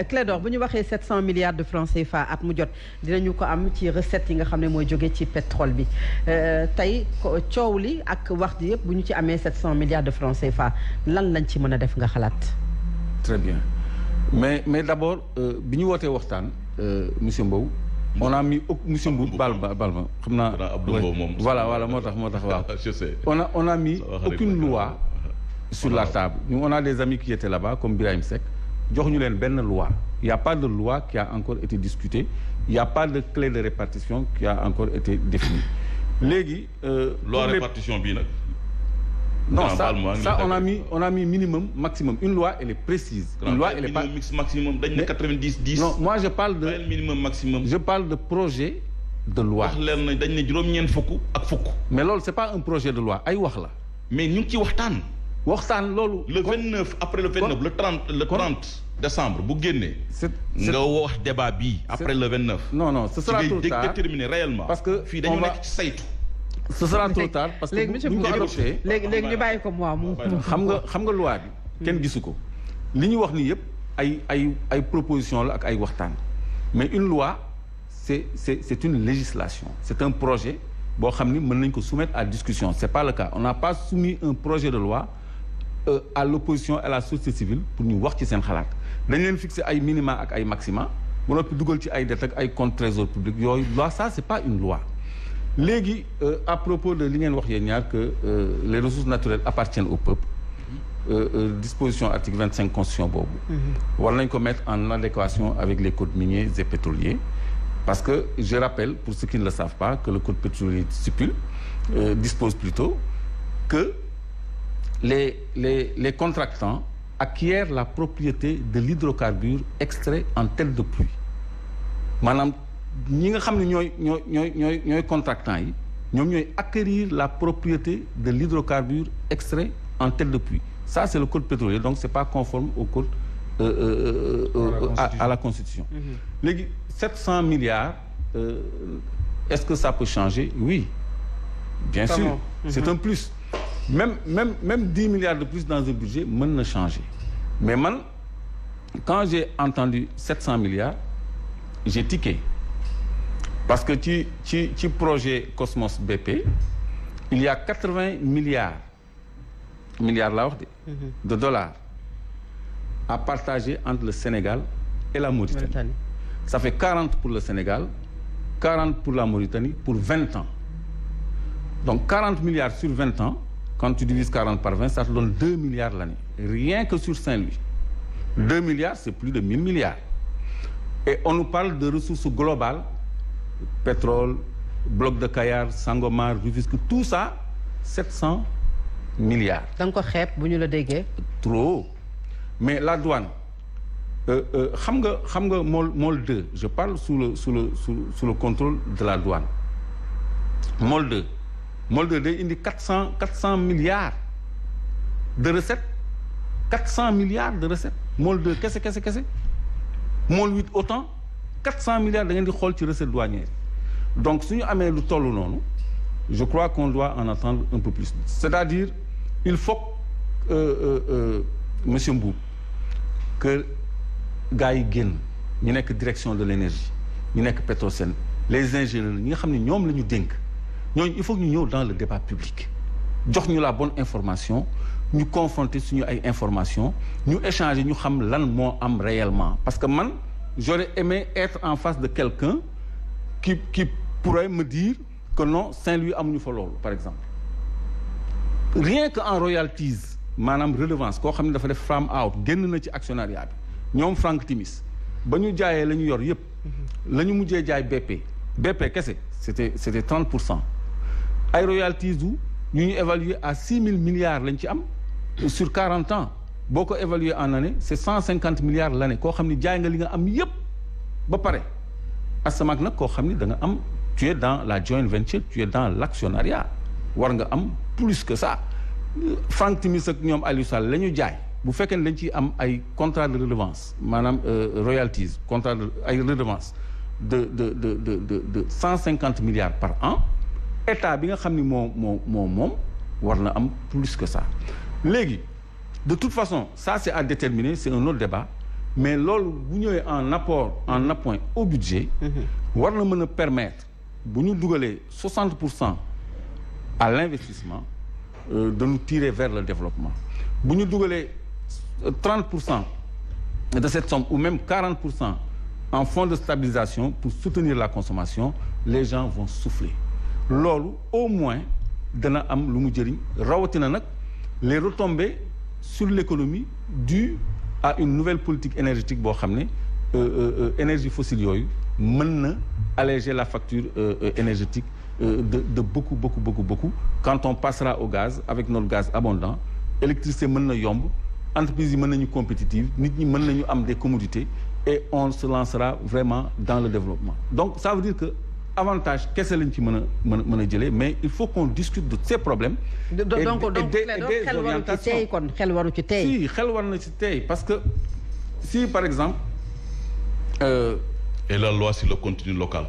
Clédor bu ñu waxee 700 milliards de francs CFA at mu jot dinañu ko am ci recettes yi nga xam ne mooy jóge ci pétrole bi tey coow li ak wax ji yëpp bu ñu ci amee 700 milliards de francs CFA lan lañ ci mën a def nga xalaat. très bien mais d'abord bi ñu wootee waxtaan monsieur Mbow. on a mis monsieur Mbow baal ma xam naa. voilà moo tax waaw. je sais. on a mis aucune loi. sur la table nous on a des amis qui étaient là-bas comme Birahim Seck jox ñu leen benn loi il y a pas de loi qui a encore été discutée il y a pas de clé de répartition qui a encore été définie léegi loi répartition bii nag non ça on a mis minimum maximum une loi elle est précise une loi elle est pas maximum dañ ne 90-10 non moi je parle de minimum maximum je parle de projet de loi wax leen na dañ ne juróom-ñeent fukk ak fukk mais loolu c'est pas un projet de loi ay wax la mais ñu ngi ci waxtaan loolu. le 29 après le 29 le 30 décembre bu génnee. nga wax débat bii. après le 29. non ce sera trop tard déterminer réellement. parce que fii dañoo nekk ci saytu. ce sera trop tard parce que léegi bu ñu ko adopté léegi ñu bàyyi ko mu xam nga loi bi. kenn gisu ko li ñu wax nii yëpp ay proposition la ak ay waxtaan mais une loi c'est une législation c'est un projet boo xam ni mën nañ ko soumettre à discussion c'est pas le cas on n'a pas soumis un projet de loi. À l'opposition à la société civile pour ñu wax ci seen xalaat dañ leen fixer ay minima ak ay maxima ba noppi dugal ci ay dettes ak ay compte trésor public yooyu loi ça c'est pas une loi léegi à propos de li ngeen wax yéen ñaar que les ressources naturelles appartiennent au peuple disposition article 25 constitution boobu war nañ ko mettre en adéquation avec les codes miniers et pétroliers parce que je rappelle pour ceux qui ne le savent pas que le code pétrolier dispose plutôt que les contractants acquièrent la propriété de l'hydrocarbure extrait en tête de pluie maanaam ñi nga xam ne ñooy contractants yi ñoom ñooy acquérir la propriété de l'hydrocarbure extrait en tête de pluie ça c'est le code pétrolier donc c'est pas conforme au code à la constitution léegi 700 milliards est-ce que ça peut changer oui bien sûr c'est un plus même 10 milliards de plus dans un budget mën na changer mais man quand j'ai entendu 700 milliards j'ai tiqué parce que ci projet Cosmos BP il y a 80 milliards laa wax de dollars à partager entre le Sénégal et la Mauritanie. Ça fait 40 pour le Sénégal 40 pour la Mauritanie pour 20 ans donc 40 milliards sur 20 ans quand tu divises 40 par 20 ça te donne 2 milliards l'année rien que sur Saint-Louis 2 milliards c'est plus de 1000 milliards et on nous parle de ressources globales pétrole bloc de Kayar Sangomar Rufisque tout ça 700 milliards. da nga ko xeeb bu ñu la déggee. trop mais la douane xam nga Môle 2 je parle sous le contrôle de la douane Môle 2 day indi 400 milliards de recettes 400 milliards de recettes Môle 2 kese Môle 8 autant 400 milliards da ngeen di xool ci recettes douanières donc su ñu amee lu toll noonu je crois qu'on doit en attendre un peu plus c'est-à-dire il faut monsieur Mboup que gars yi génn ñu nekk direction de l'énergie ñu nekk Petrosen les ingénieurs ñi nga xam ne ñoom la ñu dénk ñooñu il faut que ñu ñëw dans le débat public jox ñu la bonne information ñu confronter suñu ay information ñu échanger ñu xam lan moo am réellement parce que man j'aurais aimé être en face de quelqu'un qui pourrait me dire que non Saint-Louis amuñu fa loolu par exemple rien que en royalties maanaam redevance koo xam ne dafa def farm out génn na ci actionnariat bi ñoom Franck Timis ba ñu jaayee la ñu yor yëpp la ñu mujjee jaay BP kese c'était 30% ay royalties du ñu évaluer à 6 000 milliards lañ ci am sur 40 ans boo ko évaluer en année c'est 150 milliards l'année koo xam ni jaay nga li nga am yëpp ba pare asamaak nag koo xam ni da nga am tu es dans la joint venture tu es dans l'actionnariat war nga am plus que ça Franck Timis ak ñoom Aliou Sall la ñu jaay bu fekkee ne dañ ciy am ay contrat de redevance maanaam royalties contrat de ay redevance de 150 milliards par an état bi nga xam ni moom war na am plus que ça léegi de toute façon ça c'est à déterminer c'est un autre débat mais loolu bu ñëwee en appoint au budget war na mën a permettre bu ñu dugalee 60% à l'investissement de nous tirer vers le développement bu ñu dugalee 30% de cette somme ou même 40% en fonds de stabilisation pour soutenir la consommation les gens vont souffler loolu au moins dana am lu mu jëriñ rawatina nag les retombées sur l'économie dues à une nouvelle politique énergétique boo xam ne énergie fossile yooyu mën na alléger la facture énergétique de beaucoup quand on passera au gaz avec notre gaz abondant électricité mën na yomb entreprises yi mën nañu compétitive nit ñi mën nañu am des commodités et on se lancera vraiment dans le développement donc ça veut dire que avantage kese lañ ci mën a jëlee mais il faut qu'on discute de ces problèmes donc xel waru ci tey kon xel waru ci tey si xel war na ci tey parce que si par exemple et la loi sur le contenu local.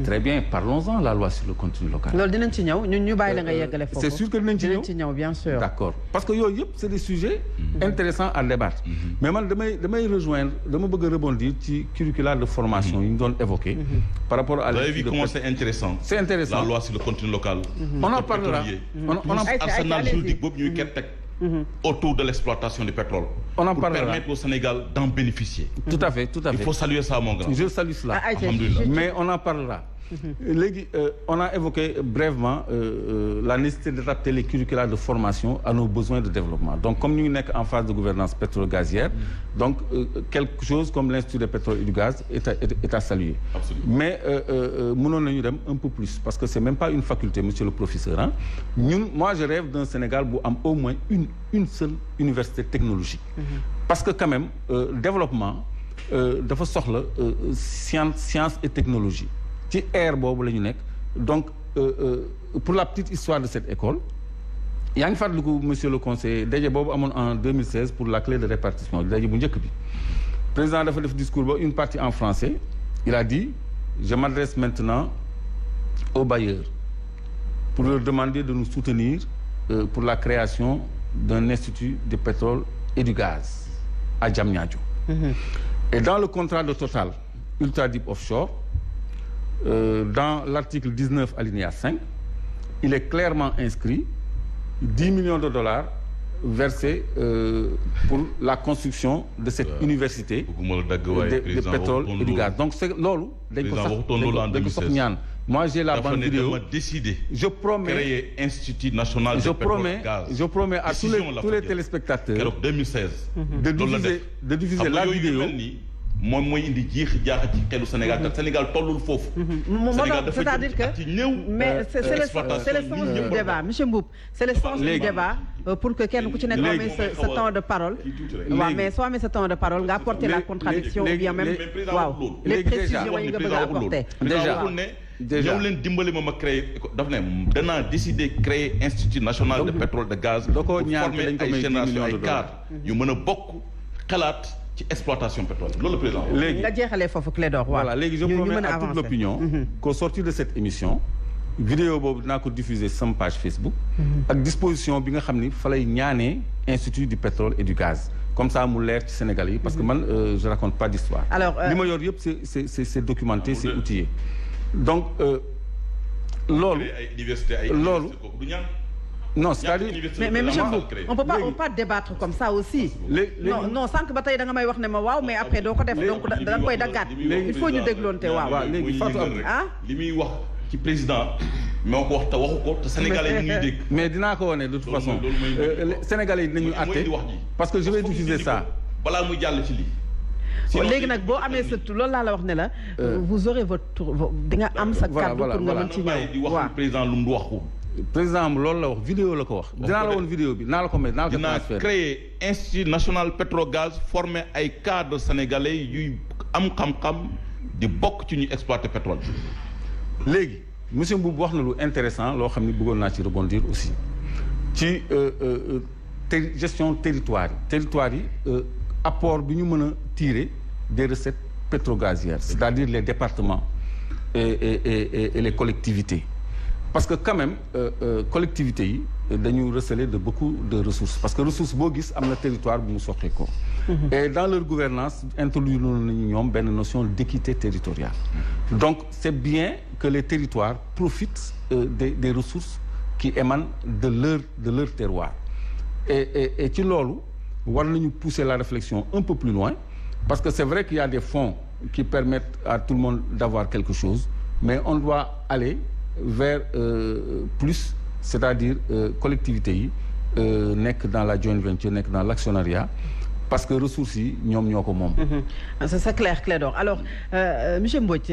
Très bien parlons-en la loi sur le contenu local. loolu dinañ ci ñëw ñu bàyyi la nga yeggale foofu. c'est sûr que dinañ ci ñëw bien sûr. d'accord parce que yooyu yëpp c'est des sujets intéressants à débattre. mais man damay rejoindre dama bëgg a rebondir ci curricula de formation yi ñu doon évoquer. par rapport à. Vous avez vu comment c'est intéressant. C'est intéressant la loi sur le contenu local. On en parlera. On en arsenal juridique boobu ñuy teg autour de l'exploitation du pétrole. On en pour parlera. Permettre au Sénégal d'en bénéficier. Tout à fait. Il faut saluer ça mon grand. Je salue cela. Mais on en parlera. Léegi on a évoqué brièvement la nécessité d'adapter les curricula de formation à nos besoins de développement donc comme ñu ngi nekk en phase de gouvernance pétrole-gazière donc quelque chose comme l'Institut du pétrole et du gaz est à saluer. Absolument. Mais mënoon nañu dem un peu plus parce que c'est même pas une faculté monsieur le professeur ah moi je rêve d'un Sénégal bu am au moins une seule université technologique. Parce que quand même développement dafa soxla science et technologie. ci ère boobu la ñu nekk donc pour la petite histoire de cette école yaa ngi fàttaliku monsieur le conseiller daje boobu amoon en 2016 pour la clé de répartition daje bu njëkk bi président dafa def discours ba une partie en français il a dit je m'adresse maintenant aux bailleurs pour leur demander de nous soutenir pour la création d'un institut de pétrole et du gaz à Diamniadio. Et dans le contrat de Total Ultra Deep Offshore dans l'article 19 alinéa 5 il est clairement inscrit 10 millions de dollars versés pour la construction de cette université de pétrole et du gaz donc c'est loolu dañ ko sax ñaan moi j'ai la bande vidéo je promets créer Institut national de pétrole et gaz je promets à tous les téléspectateurs keroog 2016 de diffuser la vidéo moom mooy indi jaaxa ci xelu Sénégal te Sénégal tollul foofu. Sénégal dafa c'est-à-dire que mais c'est le sens du débat monsieur Mboup c'est le sens du débat pour que kenn ku ci nekk amee sa temps de parole. waaw mais soo amee sa temps de parole nga apporter la contradiction ou bien même waaw les précisions yi nga bëgg a apporter. déjà ñëw leen dimbali ma créer daf ne danaa décider créer Institut national de pétrole de gaz. da koo ñaan former ay génération ay cadres yu mën a bokk xalaat. ci exploitation pétrole loolu le président. léegi nga jeexalee foofu Clédor voilà léegi je promets à toute l'opinion qu'au sortir de cette émission vidéo boobu dinaa ko diffuser sama page Facebook ak disposition bi nga xam ni fa lay ñaanee Institut du pétrole et du gaz comme ça mu leer ci Sénégal yi parce que man je raconte pas d'histoire. alors li ma yor yëpp c'est documenté c'est outillé donc loolu. ay université ay loolu du ñaan. non c'est-à-dire mais monsieur Mboup on peut pas débattre comme ça aussi. non sànq ba tey da nga may wax ne ma waaw mais après doo ko def donc da nga koy daggaat. il faut ñu dégloonte waaw. léegi Fatou Abdou li muy wax ci président moo ko wax te waxu ko te sénégalais yi ñuy dégg. mais dinaa ko wane de toute façon sénégalais yi dinañu àtte parce que je vais diffuser ça. balaa muy jàll ci lii. léegi nag boo amee sa tur loolu laa la wax ne la. vous aurez votre tour di nga am sa kàddu pour nga mën ci ñëw. di wax président lu mu wax ko. président am loolu la wax vidéo la ko wax. dinaa la woon vidéo bi naa la ko mettre naa la ko transférer. dinaa créer institut national pétrogaz former ay cadres sénégalais yuy am xam-xam di bokk ci ñuy exploiter pétrole. léegi monsieur Mboup wax na lu intéressant loo xam ne bëggoon naa ci rebondir aussi ci gestion territoire yi apport bi ñu mën a tirer des recettes pétrogazières c'est-à-dire les départements et les collectivités parce que quand même collectivités yi dañu receler de beaucoup de ressources parce que ressource boo gis am na territoire bu mu soxee ko et dans leur gouvernance introduire nañu ñoom benn notion d'équité territoriale donc c'est bien que les territoires profitent des ressources qui émanent de leur terroir et ci loolu war nañu pousser la réflexion un peu plus loin parce que c'est vrai qu'il y a des fonds qui permettent à tout le monde d'avoir quelque chose mais on doit aller vers plus c'est-à-dire collectivités yi nekk dans la joint venture nekk dans l'actionnariat parce que ressources yi ñoom ñoo ko moom. c'est clair Clédor alors monsieur Mbodj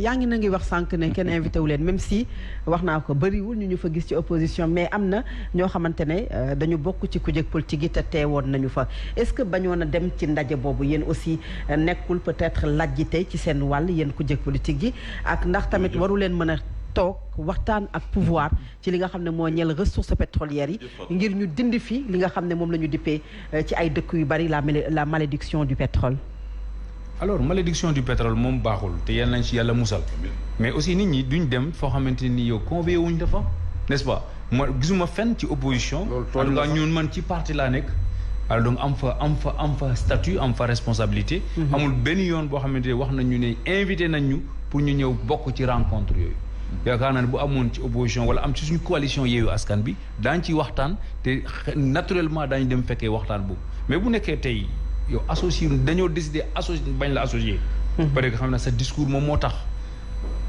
yaa ngi wax sànq ne kenn invité wu leen même si wax naa ko bëriwul ñu fa gis ci opposition mais am na ñoo xamante ne dañu bokk ci kujje politique yi te teewoon nañu fa est-ce que bañoon a dem ci ndaje boobu yéen aussi nekkul peut-être lajjite ci seen wàll yéen kujje politique yi ak ndax tamit waru leen mën a toog waxtaan ak pouvoir ci li nga xam ne moo ñeel ressources pétrolières yi ngir ñu dindi fi li nga xam ne moom la ñu dippee ci ay dëkk yu bari la malédiction du pétrole. alors malédiction du pétrole moom baaxul te yal nañ ci yàlla musal mais aussi nit ñi duñ dem foo xamante ni yow convié wuñ dafa n'est-ce pas ma gisuma fenn ci opposition en tout cas ñun man ci parti laa nekk alors donc am fa statut am fa responsabilité amul benn yoon boo xamante ne wax nañu ne invité nañ ñu pour ñu ñëw bokk ci rencontre yooyu yaakaar naa ne bu amoon ci opposition wala am ci suñu coalition Yewwi Askan Wi daañ ci waxtaan te naturellement daañu dem fekkee waxtaan boobu mais bu nekkee tey yow associé dañoo décider associé bañ la associé peut-être que xam ne sa discours moom moo tax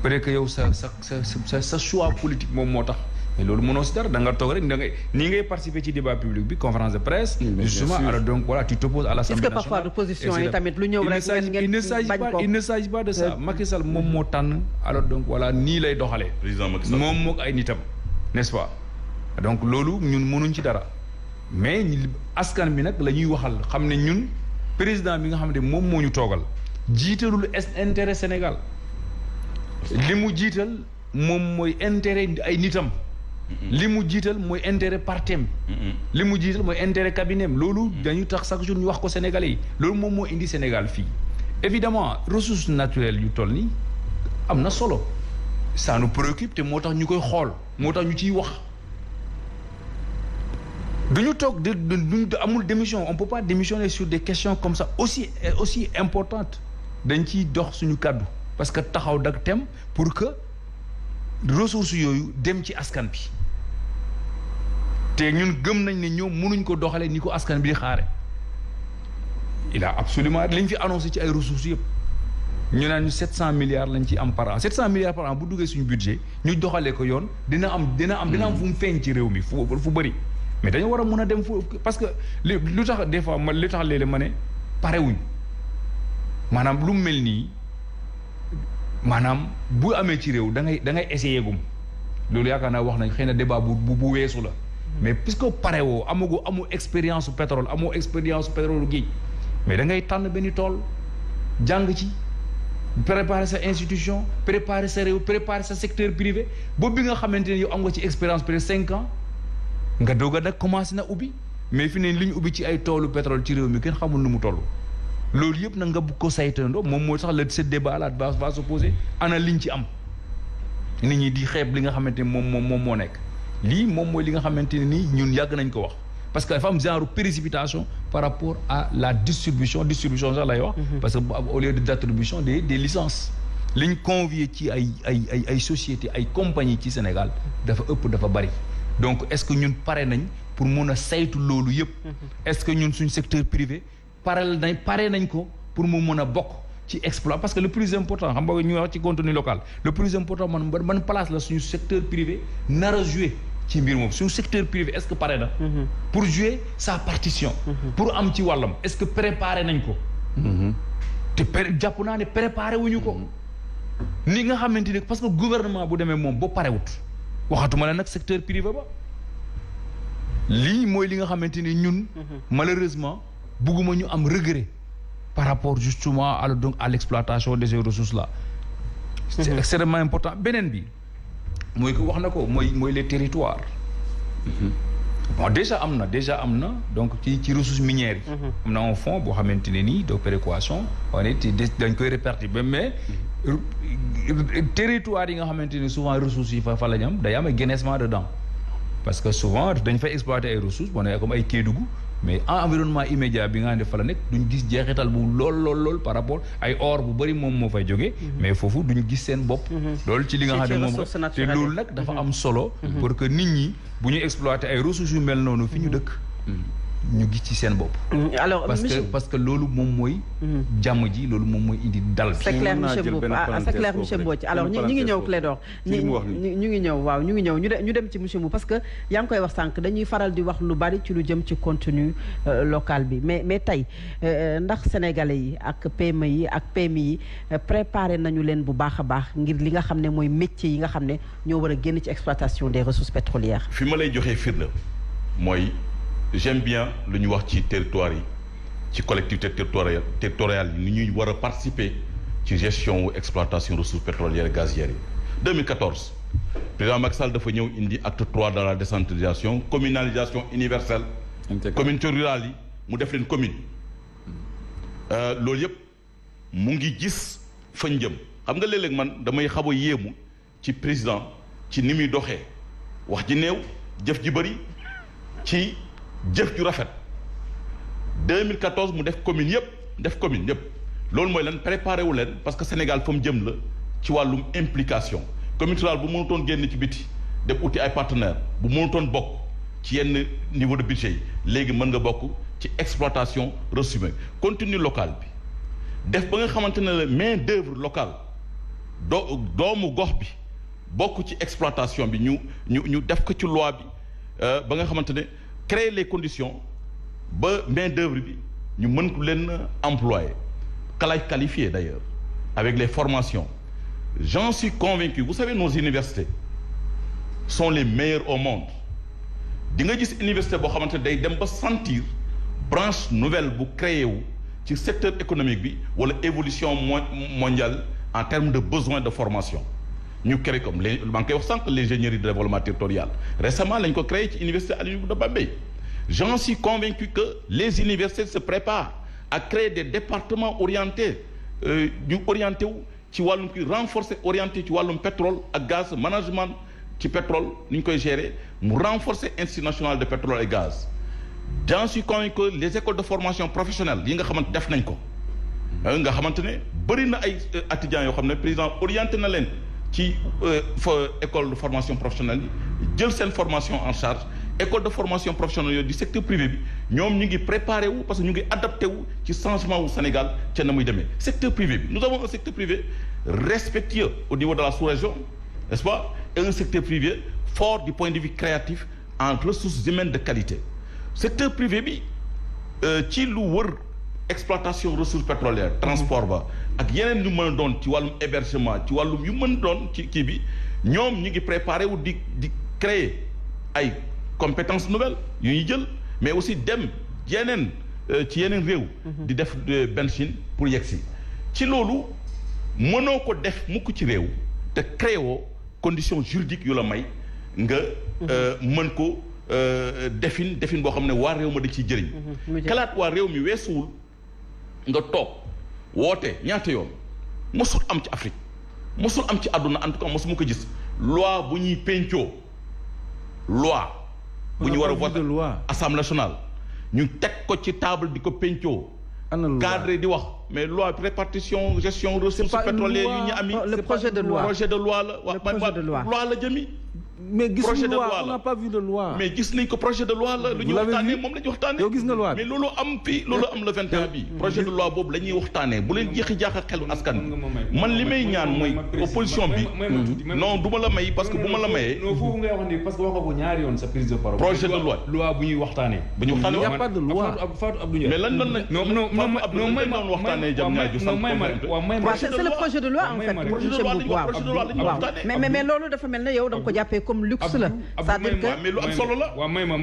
peut-être que yow sa choix politique moom moo tax mais loolu mënoo si dara da nga toog rek da ngay nii ngay participer ci débat public bi conférence de presse justement alors donc voilà tu t'opposes à l'Assemblée nationale. est-ce que parfois opposition yi tamit lu ñëw rek il ne s'agit pas de ça Macky Sall moom moo tànn alors donc voilà nii lay doxalee président Macky Sall moom mook ay nitam n'est-ce pas donc loolu ñun mënuñ ci dara mais askan bi nag la ñuy waxal xam ne ñun président bi nga xam ne moom moo ñu toogal jiitalul intérêt Sénégal li mu jiital moom mooy intérêt ay nitam li mu jiital mooy intérêt partem li mu jiital mooy intérêt cabinet loolu dañu tax chaque jour ñu wax ko Sénégalais yi loolu moom moo indi Sénégal fii évidemment ressources naturelles yu toll nii am na solo ça nous préoccupe te moo tax ñu koy xool moo tax ñu ciy wax duñu toog duñu amul démission on peut pas démissionner sur des questions comme ça aussi importantes dañ ciy dox suñu kàddu parce que taxaw dak tem pour que ressources yooyu dem ci askan bi te ñun gëm nañ ne ñoom mënuñ ko doxalee ni ko askan bi di xaare il a absolument liñ fi annoncé ci ay ressources yëpp ñu naan ñu 700 milliards lañ ci am par an 700 milliards par an bu duggee suñu budget ñu doxalee ko yoon dina am fu mu feeñ ci réew mi fu bëri mais dañu war a mën a dem fu parce que lu tax des fois li tax léeg-léeg ma ne parewuñ maanaam lu mel nii maanaam bu amee ci réew da ngay essayer gum loolu yaakaar naa wax nañ xëy na débat bu weesu la mais puisque pare woo amu expérience pétrole amoo expérience pétrole géej mais da ngay tànn benn tool jàng ci préparer sa institution préparer sa réew préparer sa secteur privé boobu bi nga xamante ne yow am nga ci expérience peut-être 5 ans nga doog a nag commencé na ubbi mais fi ne li ñu ubbi ci ay toolu pétrole ci réew mi kenn xamul nu mu toll loolu yëpp nag nga bëgg ko saytandoo moom mooy sax ce débat là va se poser ana liñ ci am nit ñi di xeeb li nga xamante ne moom moo nekk lii moom mooy li nga xamante ne nii ñun yàgg nañ ko wax parce que dafa am genre précipitation par rapport à la distribution sax lay wax. parce que au lieu de d'attribution des licences. liñ convié ci ay sociétés ay compagnies ci Sénégal dafa bari donc est-ce que ñun pare nañ pour mun a saytu loolu yëpp. est-ce que ñun suñ secteur privé pare nañ ko pour mu mun a bokk ci exploit parce que le plus important xam nga ñu wax ci contenu local le plus important man place la suñu secteur privé nar a jouer ci mbir moom suñu secteur privé est-ce que pare na. pour jouer sa partition. pour am ci wàllam est-ce que préparé nañ ko. te jàpp naa ne préparé wuñu ko. ni nga xamante ni parce que gouvernement bu demee moom ba parewut waxatuma la nag secteur privé ba lii mooy li nga xamante ni ñun malheureusement bugguma ñu am regret par rapport justement à l'exploitation de ces ressources là c'est extrêmement important beneen bi mooy ko wax na ko mooy les territoires bon déjà am na donc ci ressources minières yi am na un fonds boo xamante ne nii de péréquation dañ koy répartir ba mais territoire yi nga xamante ni souvent ressources yi fa la ñu am day am ay génissement dedans parce que souvent dañ fay exploiter ay ressources bon comme ay Kédougou mais en environnement immédiat bi nga xam ne fa la nekk duñ gis jeexital bu lool par rapport ay or bu bëri moom moo fay jógee mais foofu duñu gis seen bopp loolu ci li nga xam ne moom te loolu nag dafa am solo pour que nit ñi bu ñu exploiter ay ressources yu mel noonu fi ñu dëkk ñu gis ci seen bopp. alors parce que loolu moom mooy. jàmm ji loolu moom mooy indi dal bi. c'est clair monsieur Mbodj c'est clair monsieur Mbodj alors ñu ngi ñëw Clédor ñu ngi ñëw waaw ñu ngi ñëw ñu dem ci monsieur Mbodj parce que yaa ngi koy wax sànq dañuy faral di wax lu bari ci lu jëm ci contenu local bi mais tey ndax sénégalais yi ak PME yi ak PMI yi préparé nañu leen bu baax a baax ngir li nga xam ne mooy métier yi nga xam ne ñoo war a génn ci exploitation des ressources pétrolières. fi ma lay joxee firnde mooy. J'aime bien lu ñu wax ci territoire yi ci collectivité territoriale yi ni ñuy war a participer ci gestion wu exploitation ressources pétrolières et gazières yi 2014 président Macky Sall dafa ñëw indi acte 3 dans la décentralisation communalisation universelle communauté rurale yi mu def leen commune loolu yëpp mu ngi gis fañ jëm xam nga léeg-léeg man damay xaw a yéemu ci président ci ni muy doxee wax ji néew jëf ji bëri ci jëf ju rafet 2014 mu def commune yëpp loolu mooy lan préparé wu leen parce que Sénégal fa mu jëm la ci wàllum implication commune rurale bu mënutoon génn ci biti dem uti ay partenaires bu mënutoon bokk ci yenn niveau de budget yi léegi mën nga bokk ci exploitation ressources humaines contenu local bi def ba nga xamante ne la main d'œuvre locale doomu gox bi bokk ci exploitation bi ñu def ko ci loi bi ba nga xamante ne créer les conditions ba main d'œuvre bi ñu mën ko leen employer qualifié d'ailleurs avec les formations j'en suis convaincu vous savez nos universités sont les meilleures au monde di nga gis université boo xamante ne day dem ba sentir branche nouvelle bu créé wu ci secteur économique bi wala évolution mondiale en termes de besoin de formation ñu créé comme les maa ngi koy wax sànq l'ingénierie de développement territorial récemment lañ ko créé ci université Alioune de Bambey j'en suis convaincu que les universités se préparent à créer des départements orientés ñu orienté wu ci wàllum ki renforcer orienté ci wàllum pétrole ak gaz management ci pétrole ni ñu koy gérer mu renforcer institut national de pétrole et gaz j'en suis convaincu que les écoles de formation professionnelle yi nga xamante def nañ ko nga xamante ne bëri na ay étudiants yoo xam ne président orienté na leen ci école de formation professionnelle yi jël seen formation en charge école de formation professionnelle yooyu du secteur privé bi ñoom ñu ngi préparé wu parce que ñu ngi adapté wu ci changement wu Sénégal ca na muy demee secteur privé bi nous avons un secteur privé respectueux au niveau de la sous-région n'est-ce pas et un secteur privé fort du point de vue créatif en ressources humaines de qualité secteur privé bi ci lu wër exploitation ressources pétrolières transport ba ak yeneen yu mën a doon ci wàllum hébergement ci wàllum yu mën doon ci kii bi ñoom ñu ngi préparé wu di créer ay compétences nouvelles yu ñu jël mais aussi dem yeneen ci yeneen réew di def benchine pour yegsi ci loolu mënoo ko def mukk ci réew te créé woo conditions juridiques yu la may nga mën ko defin boo xam ne waa réew ma da ciy jëriñ xalaat waa réew mi weesuwul nga toog woote ñaata yoon mosul am ci Afrique mosul am ci àdduna en tout cas mosuma ko gis loi bu ñuy pencoo loi bu ñu war a voter assemblée nationale ñu teg ko ci table di ko pencoo cadre di wax mais loi répartition gestion ressources pétrolières yu ñu ami le projet de loi loi la jëmi mais gis loi on n'a pas vu de loi. mais gis nañ ko projet de loi la. lu ñuy waxtaanee moom la ñuy waxtaanee. yow gis nga loi mais loolu am fii loolu am le 21 bi. projet de loi boobu la ñuy waxtaanee bu leen jeexi jaaxal xelu askan man li may ñaan mooy opposition bi. non du ma la may parce que bu ma la mayee. non foofu ngay wax ni parce que wax ko ñaari yoon sa prise de parole. projet de loi loi bu ñuy waxtaanee. bu ñu waxtaanee il y a pas de loi. Fatou Abdou Ndiaye. mais lan lan la. non may ma waxtaanee jam ñaaju sant c'est le projet de loi en fait. projet de loi la ñu waxtaanee. mais loolu dafa mel ne yow da nga ko jàppee comme luxe la. c'est-à-dire que mais lu am solo la. waaw may ma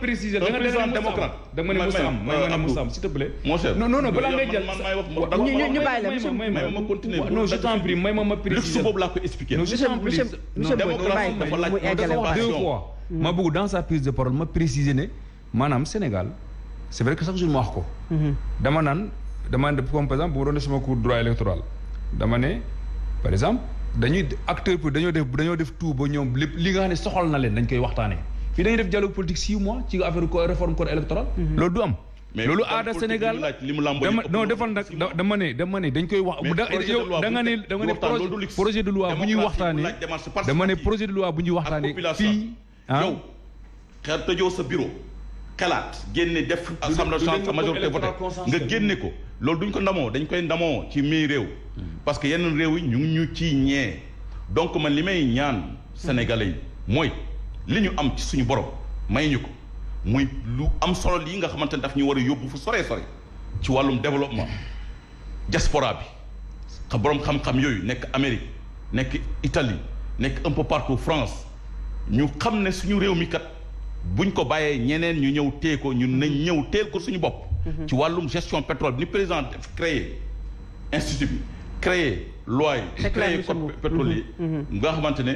préciser da nga président démocrate da nga ne Moussa am s'il te plaît. mon cher non balaa ngay jël ñu bàyyi la monsieur ma continuer non je t'en prie may ma préciser luxe boobu laa ko expliquer. monsieur démocratie dafa laaj deux fois ma bëgg dans sa prise de parole ma préciser ne maanaam Sénégal c'est vrai que chaque jour ma wax ko dama def comme par exemple bu ma doon def sama cours droit électoral dama ne par exemple dañuy acteur pour dañoo def tout ba ñoom lépp li nga xam ne soxal na leen dañ koy waxtaanee fii dañuy def dialogue politique 6 mois ci affaire réforme code électoral loolu du am loolu aada Sénégal non defal nag dama ne dañ koy wax yow da nga ne projet de loi bu ñuy waxtaanee dama ne projet de loi bu ñuy waxtaanee fii yow xeer tëjoo sa bureau xalaat génne def assemblée nationale sa majorité voté nga génne ko loolu duñ ko ndamoo dañ koy ndamoo ci mii réew parce que yeneen réew yi ñu ngi ñu ci ñee donc man li may ñaan sénégalais yi mooy li ñu am ci suñu borom may ñu ko muy lu am solo lii nga xamante ne daf ñu war a yóbbu fu sore ci wàllum développement diaspora bi borom xam-xam yooyu nekk Amérique nekk Italie nekk un peu partout France ñu xam ne suñu réew mi kat buñ ko bàyyee ñeneen ñu ñëw téye ko ñun nañ ñëw teel ko suñu bopp ci wàllum gestion pétrole bi ni président def créé institut bi créé loi yi créé code pétrolier nga xamante ne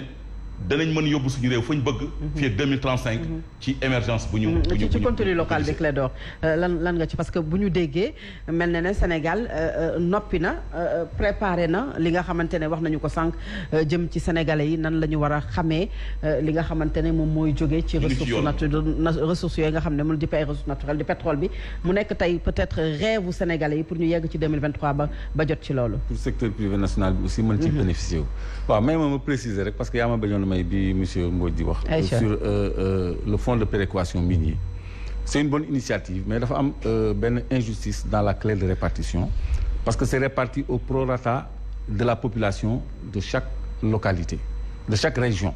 danañ mën yóbbu suñu réew fa ñu bëgg fii 2035 ci émergence bu ñu ci contenu local bi Clédor lan nga ci parce que bu ñu déggee mel na ne Sénégal noppi na préparé na li nga xamante ne wax nañu ko sànq jëm ci sénégalais yi nan la ñu war a xamee li nga xamante ne moom mooy jógee ci ressources yooyu nga xam ne mu di ay ressources naturelles di pétrole bi mu nekk tey peut-être rêve u sénégalais yi pour ñu yegg ci 2023 ba jot ci loolu pour secteur privé national bi aussi mën ci bénéficier wu waaw may ma préciser rek parce que yaa ma bañoon may bi monsieur Mbodj di wax sur le fonds de péréquation minier c'est une bonne initiative mais dafa am benn injustice dans la clé de répartition parce que c'est réparti au prorata de la population de chaque localité de chaque région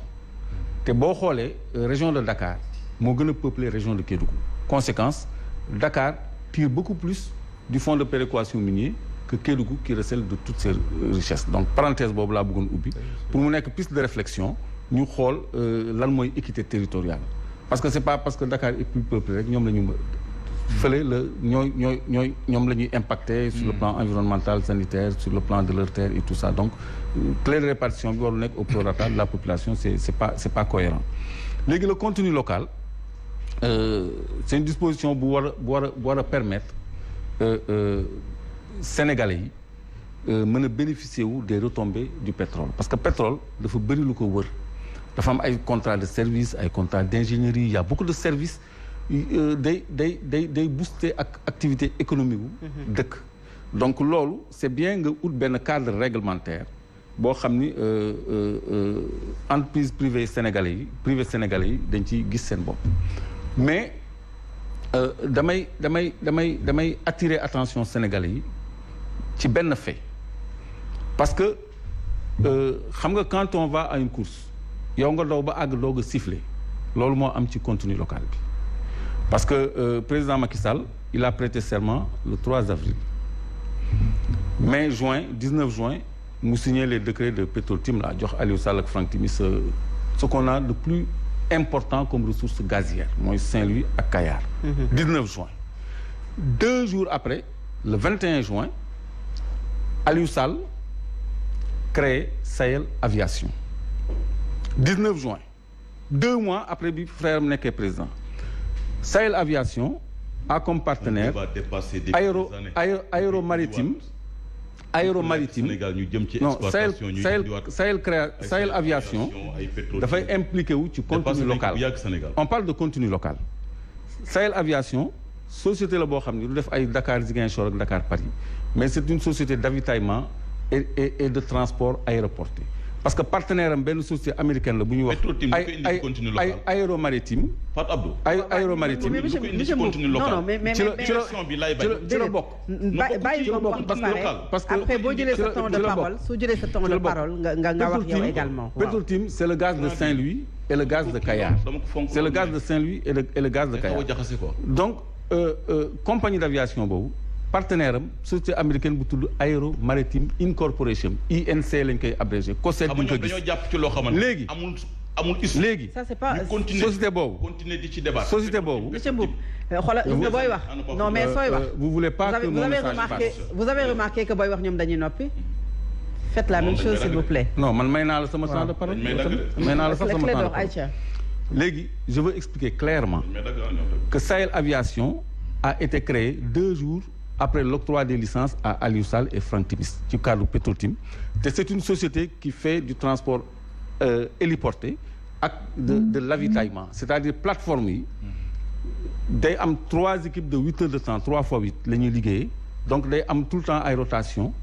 te boo xoolee région de Dakar moo gën a peuplé région de Kédougou conséquence Dakar tire beaucoup plus du fonds de péréquation minier que Kédougou qui recèle de toutes ses richesses donc parenthèse boobu laa bëggoon ubbi pour mu nekk piste de réflexion ñu xool lan mooy équité territoriale parce que c'est pas parce que Dakar est plus peuplé rek ñoom la ñu fële la ñoom la ñuy impacté sur le plan environnemental sanitaire sur le plan de leur terre et tout ça donc clé de répartition bi waru nekk au prorata de la population c'est pas cohérent léegi le contenu local c'est une disposition bu war a permettre Sénégalais yi mën a bénéficier wu des retombées du pétrole parce que pétrole dafa bëri lu ko wër dafa am ay contrat de service ay contrat d'ingénierie il y a beaucoup de services day booster ak activité économique wu dëkk donc loolu c'est bien nga ut benn cadre réglementaire boo xam ni entreprise privée sénégalais yi dañ ciy gis seen bopp mais damay attirer attention sénégalais yi ci benn fait parce que xam nga quand on va à une course yow nga daw ba àgg doog a siffler loolu moo am ci contenu local bi parce que président Macky Sall il a prêté serment le 3 avril mai juin 19 juin mu signé les décrets de Petro-Tim la jox Aliou Sall ak Franck Timis ce qu'on a de plus important comme ressource gazière mooy Saint-Louis ak Kayar 19 juin 2 jours après le 21 juin Aliou Sall créé Sahel Aviation 19 juin 2 mois après bi frère am nekkee président Sahel Aviation a comme partenaire Aéro Maritime aéromaritime Sénégal ñu jëm ci non exploitation Sahel aviation dafay impliqué wu ci contenu local on parle de contenu local Sahel aviation société la boo xam ne du def ay Dakar Ziguinchor ak Dakar Paris mais c'est une société d'avitaillement et de transport aéroporté parce que partenaire am benn société américaine la bu ñuy wax ay aéromaritime Fatou Abdou aéromaritime ci la bokk bàyyi ko wax ba pare parce que après boo jëlee sa temps de parole su jëlee sa temps de parole nga wax yow également Petrotim c'est le gaz de Saint-Louis et le gaz de Kayar c'est le gaz de Saint-Louis et le gaz de Kayar donc compagnie d'aviation boobu partenaire am société américaine bu tudd Aero Maritime Incorporation INC lañ koy abrégé COSED bi nga gis dañoo jàpp ci loo xamante léegi amul issue léegi ça c'est pas société boobu continuer di ci débat société boobu monsieur Mboup xoolal gis nga booy wax non mais sooy wax vous voulez pas que mon message passe vous avez remarqué que booy wax ñoom dañuy noppi faites la même chose s'il vous plaît non man may naa la sama temps de parole may naa la sax sama temps de parole léegi je veux expliquer clairement que Sahel Aviation a été créé 2 jours après l'octroi des licences à Aliou Sall et Franck Timis ci cadre Petrotim te c'est une société qui fait du transport héliporté ak de l'avitaillement c'est-à-dire plateforme yi day am 3 équipes de 8 heures de temps 3 fois 8 la ñuy liggéeyee donc day am tout le temps ay rotation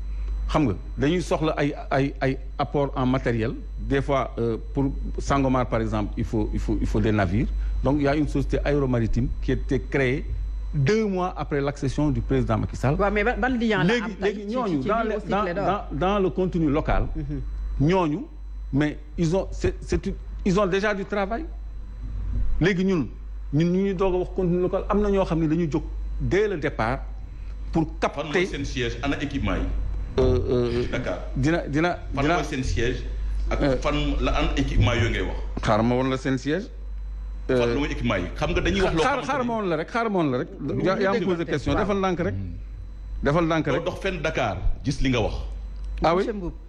xam nga dañuy soxla ay apport en matériel des fois pour Sangomar par exemple il faut des navires donc il y a une société aéromaritime qui a été créée 2 mois après l'accession du président Macky Sall. waaw mais ban lien la am léegi ñooñu dans le contenu local. ñooñu mais ils ont déjà du travail. léegi ñun ñu doog a wax contenu local am na ñoo xam ne dañu jóg dès le départ pour capter. fan mooy seen siège ana équipement yi. Dakar dina fan mooy seen siège. ak fan la an équipement yooyu ngay wax. xaaral ma woon la seen siège. fan la mooy équipement yi xam nga dañuy wax. xaaral ma woon la rek yaa ngi posé question defal ndànk rek. doo dox fenn Dakar gis li nga wax. ah oui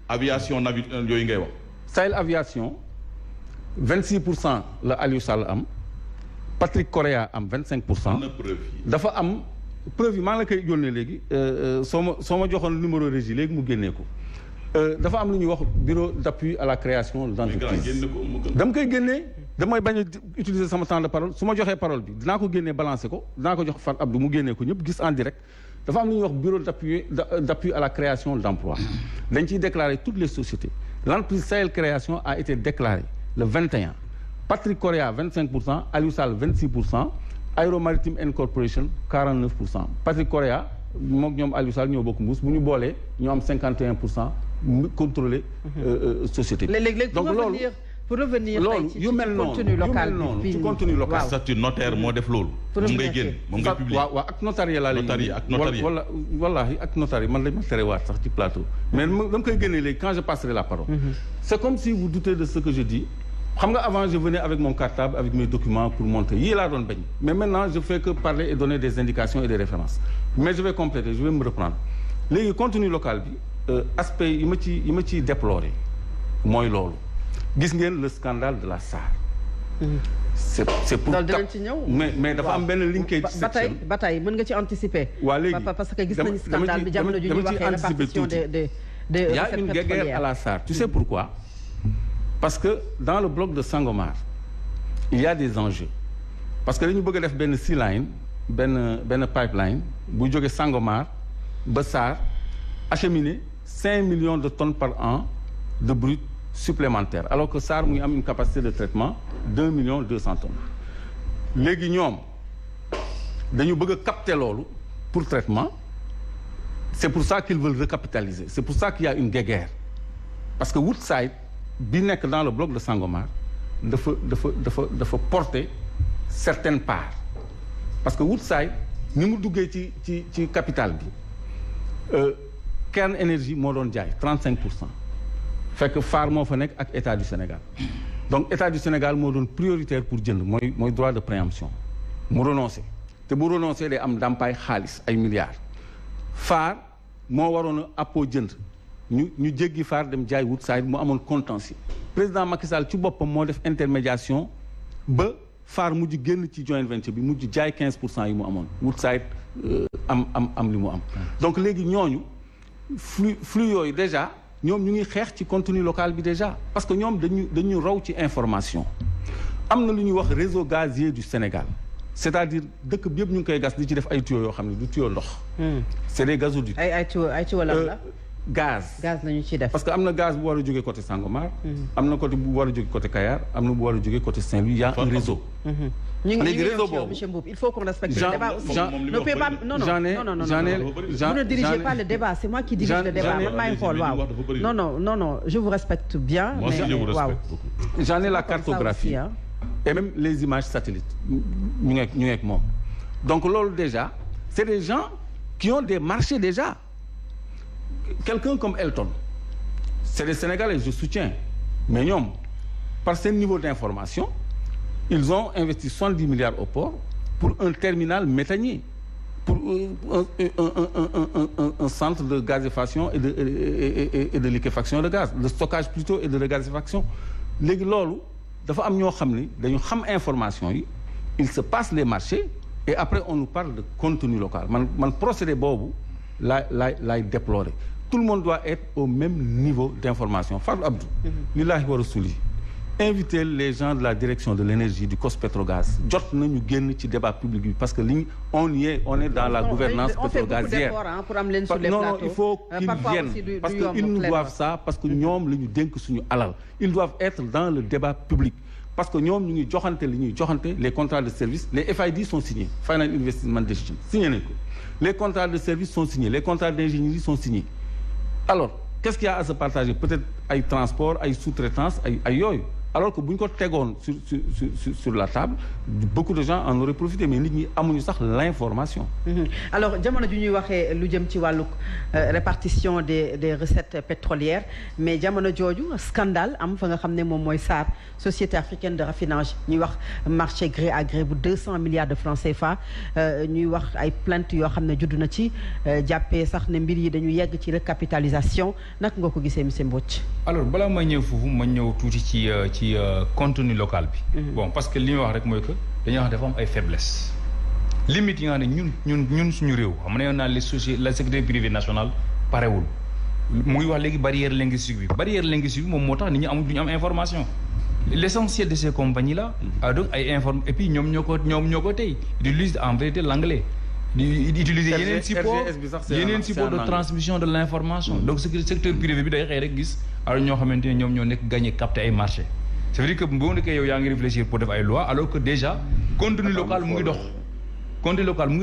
aviation yooyu ngay wax. Sahel Aviation 26% la Aliou Sall am Patrick Correa am 25%. dafa am preuve yi maa ngi la koy yónnee léegi soo ma joxoon numéro régie léegi mu génnee ko dafa am lu ñuy wax bureau d'appui à la création d'entreprise dama koy génnee damay bañ a utiliser sama temps de parole su ma joxee parole bi dinaa ko génnee balancer ko dinaa ko jox Fat Abdou mu génnee ko ñëpp gis en direct dafa am lu ñuy wax bureau d'appui à la création d'emploi dañ ciy déclarer toutes les sociétés l'entreprise Sahel Création a été déclarée le 21 Patrick Correa 25%, Aliou Sall 26%, Aero Maritime Incorporation 49%. Patrick Correa moom ñoom Aliou Sall ñoo bokk mbuus bu ñu boolee ñoo am 51% contrôlé société bi. donc loolu pour revenir yu mel noonu ci contenu local. statut notaire moo def loolu. moom ngay génn moom ngay publier. waaw ak notarié laa lay wala wallaahi ak notarié man lañ ma terewaat sax ci plateau. mais dama koy génnee léegi quand je passerai la parole. c'est comme si vous doutez de ce que je dis. xam nga avant je venais avec mon cartable avec mes documents pour montrer yii laa doon bañ mais maintenant je fais que parler et donner des indications et des références mais je vais compléter je vais me reprendre léegi contenu local bi aspect yi ma ciy déplorer mooy loolu gis ngeen le scandale de la SAR. c'est pour mais dafa am benn linkage section ba tey mën nga ci anticiper. waa léegi parce que gis nañu scandale bi jamono ju ñu waxee répartition des il y a une guerre à la SAR tu sais pourquoi. Parce que dans le bloc de Sangomar il y a des enjeux parce que dañu bëgg a def benn sea line benn pipeline bu jóge Sangomar ba Sarr acheminer 5 millions de tonnes par an de brut supplémentaire alors que Sarr mu ngi am une capacité de traitement 2 millions 200 tonnes léegi ñoom dañu bëgg a capter loolu pour traitement c'est pour ça qu'ils veulent recapitaliser c'est pour ça qu'il y a une guerre parce que Woodside bi nekk dans le bloc de Sangomar dafa porter certaines parts parce que Woodside ni mu duggee ci capital bi Kern Énergie moo doon jaay 35% fekk Far moo fa nekk ak État du Sénégal donc État du Sénégal moo doon prioritaire pour jënd mooy droit de préemption mu renoncé te bu renoncé day am ndàmpaay xaalis ay milliards Far moo waroon a appoo jënd ñu jéggi Far dem jaay Woodside mu amoon contentieux président Macky Sall ci boppam moo def intermédiation ba Far mujj génn ci joint venture bi mujj jaay 15% yi mu amoon Woodside am li mu am donc léegi ñooñu flux yooyu déjà ñoom ñu ngi xeex ci contenu local bi déjà parce que ñoom dañu raw ci information am na lu ñuy wax réseau gazier du Sénégal c'est-à-dire dëkk bi yëpp ñu ngi koy gas di ci def ay tuyaux yoo xam ne du tuyau ndox. c'est des gazoducs. ay tuyaux lan la. gaz lañu ciy def. parce que am na gaz bu war a jógee côté Sangomar. am na côté bu war a jógee côté Kayar am na bu war a jógee côté Saint-Louis y a un réseau. léegi réseau boobu monsieur Mboup il faut qu'on respecte le débat aussi. non vous ne dirigez pas le débat c'est moi qui dirige le débat man maay xool waaw. non je vous respecte bien. moi aussi je vous respecte beaucoup. j'en ai la cartographie et même les images satellites ñu ngi ak moom. donc loolu déjà c'est des gens qui ont des marchés déjà. quelqu'un comme Elton c'est des Sénégalais je soutiens mais ñoom par seen niveau d'information ils ont investi 70 milliards au port pour un terminal méthanier pour un centre de gazéfaction et de liquéfaction de gaz de stockage plutôt et de regazéfaction léegi loolu dafa am ñoo xam ni dañu xam information yi il se passe les marchés et après on nous parle de contenu local man procédé boobu laay déplorer. Tout le monde doit être au même niveau d'information. Fatou Abdou, lillahi wa rasuli, inviter les gens de la direction de l'énergie du COS-Petrogaz. Jot nañu génn ci débat public parce que on est dans la gouvernance pétrogazière. Pour am leen sur les plateaux. Non, il faut qu'ils viennent parce que ils nous doivent ça parce que ñoom la ñu dénk suñu alal. Ils doivent être dans le débat public parce que ñoom ñu ngi joxante li ñuy joxante les contrats de service, les FID sont signés, Final Investment Decision signé nañ ko. Les contrats de service sont signés, les contrats d'ingénierie sont signés. Alors qu'est-ce qu'il y a à se partager peut-être ay transport ay sous-traitance ay yooyu alors que bu ñu ko tegoon sur la table beaucoup de gens en auraient profité mais nit ñi amuñu sax l'information. Alors jamono ju ñuy waxee lu jëm ci wàllu répartition des recettes pétrolières mais jamono jooju scandale am fa nga xam ne moom mooy SAR société africaine de raffinage ñuy wax marché gré à gré bu 200 milliards de francs CFA ñuy wax ay plaintes yoo xam ne judd na ci jàppee sax ne mbir yi dañu yegg ci recapitalisation naka nga ko gisee monsieur Mbodj. alors balaa ma ñëw foofu ma ñëw tuuti ci contenu local bi. Bon parce que li ñu wax rek mooy que dañuy wax dafa am ay faiblesses limites yi nga xam ne ñun suñu réew xam ne naa les sociétés la secteur privé national parewul mu ngi wax léegi barrière linguistique bi moom moo tax nit ñi duñu am information. L'essentiel de ces compagnies là donc ay informe et puis ñoom ñoo ko tey ils utilisent en vérité l'anglais di utiliser yeneen support de transmission de l'information donc secteur privé bi day xëy rek gis alors ñoo xamante ne ñoom ñoo nekk gagné capter ay marché ça veut dire que boo nekkee yow yaa ngi réfléchir pour def ay loi alors que déjà contenu local mu ngi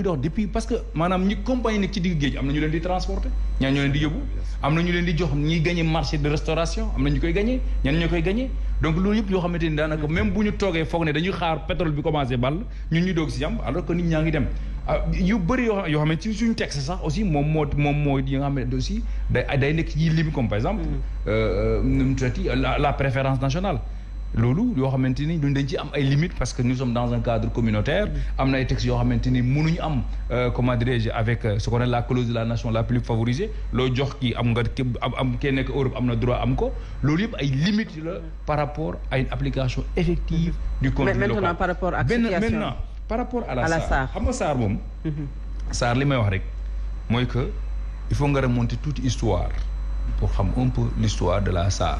dox depuis parce que maanaam ñi compagnie nekk ci digg géej am na ñu leen di transporter ñaan ñoo leen di yóbbu am na ñu leen di jox ñiy gagné marché de restauration am na ñu koy gagné ñan ñoo koy gagné donc loolu yëpp yoo xamante ni daanaka même bu ñu toogee foog ne dañuy xaar pétrole bi commencé ball ñun ñu doog si jàmm alors que nit ñaa ngi dem yu bëri yoo xam ne ci suñu texte sax aussi moom moo yi nga xam ne aussi day nekk ci lim comme par exemple nu mu tuddati la préférence nationale loolu yoo xamante ni ñun dañ ci am ay limites parce que nous sommes dans un cadre communautaire am na ay textes yoo xamante ni mënuñu am comment dirais-je avec ce qu'on appelle la clause de la nation la plus favorisée loo jox kii am nga am kenn nekk Europe am na droit am ko loolu yëpp ay limites la par rapport à une application effective du contenu local. Maintenant par rapport à maintenant par rapport à la SAR xam nga SAR moom SAR li may wax rek mooy que il faut nga remonter toute histoire pour xam un peu l'histoire de la SAR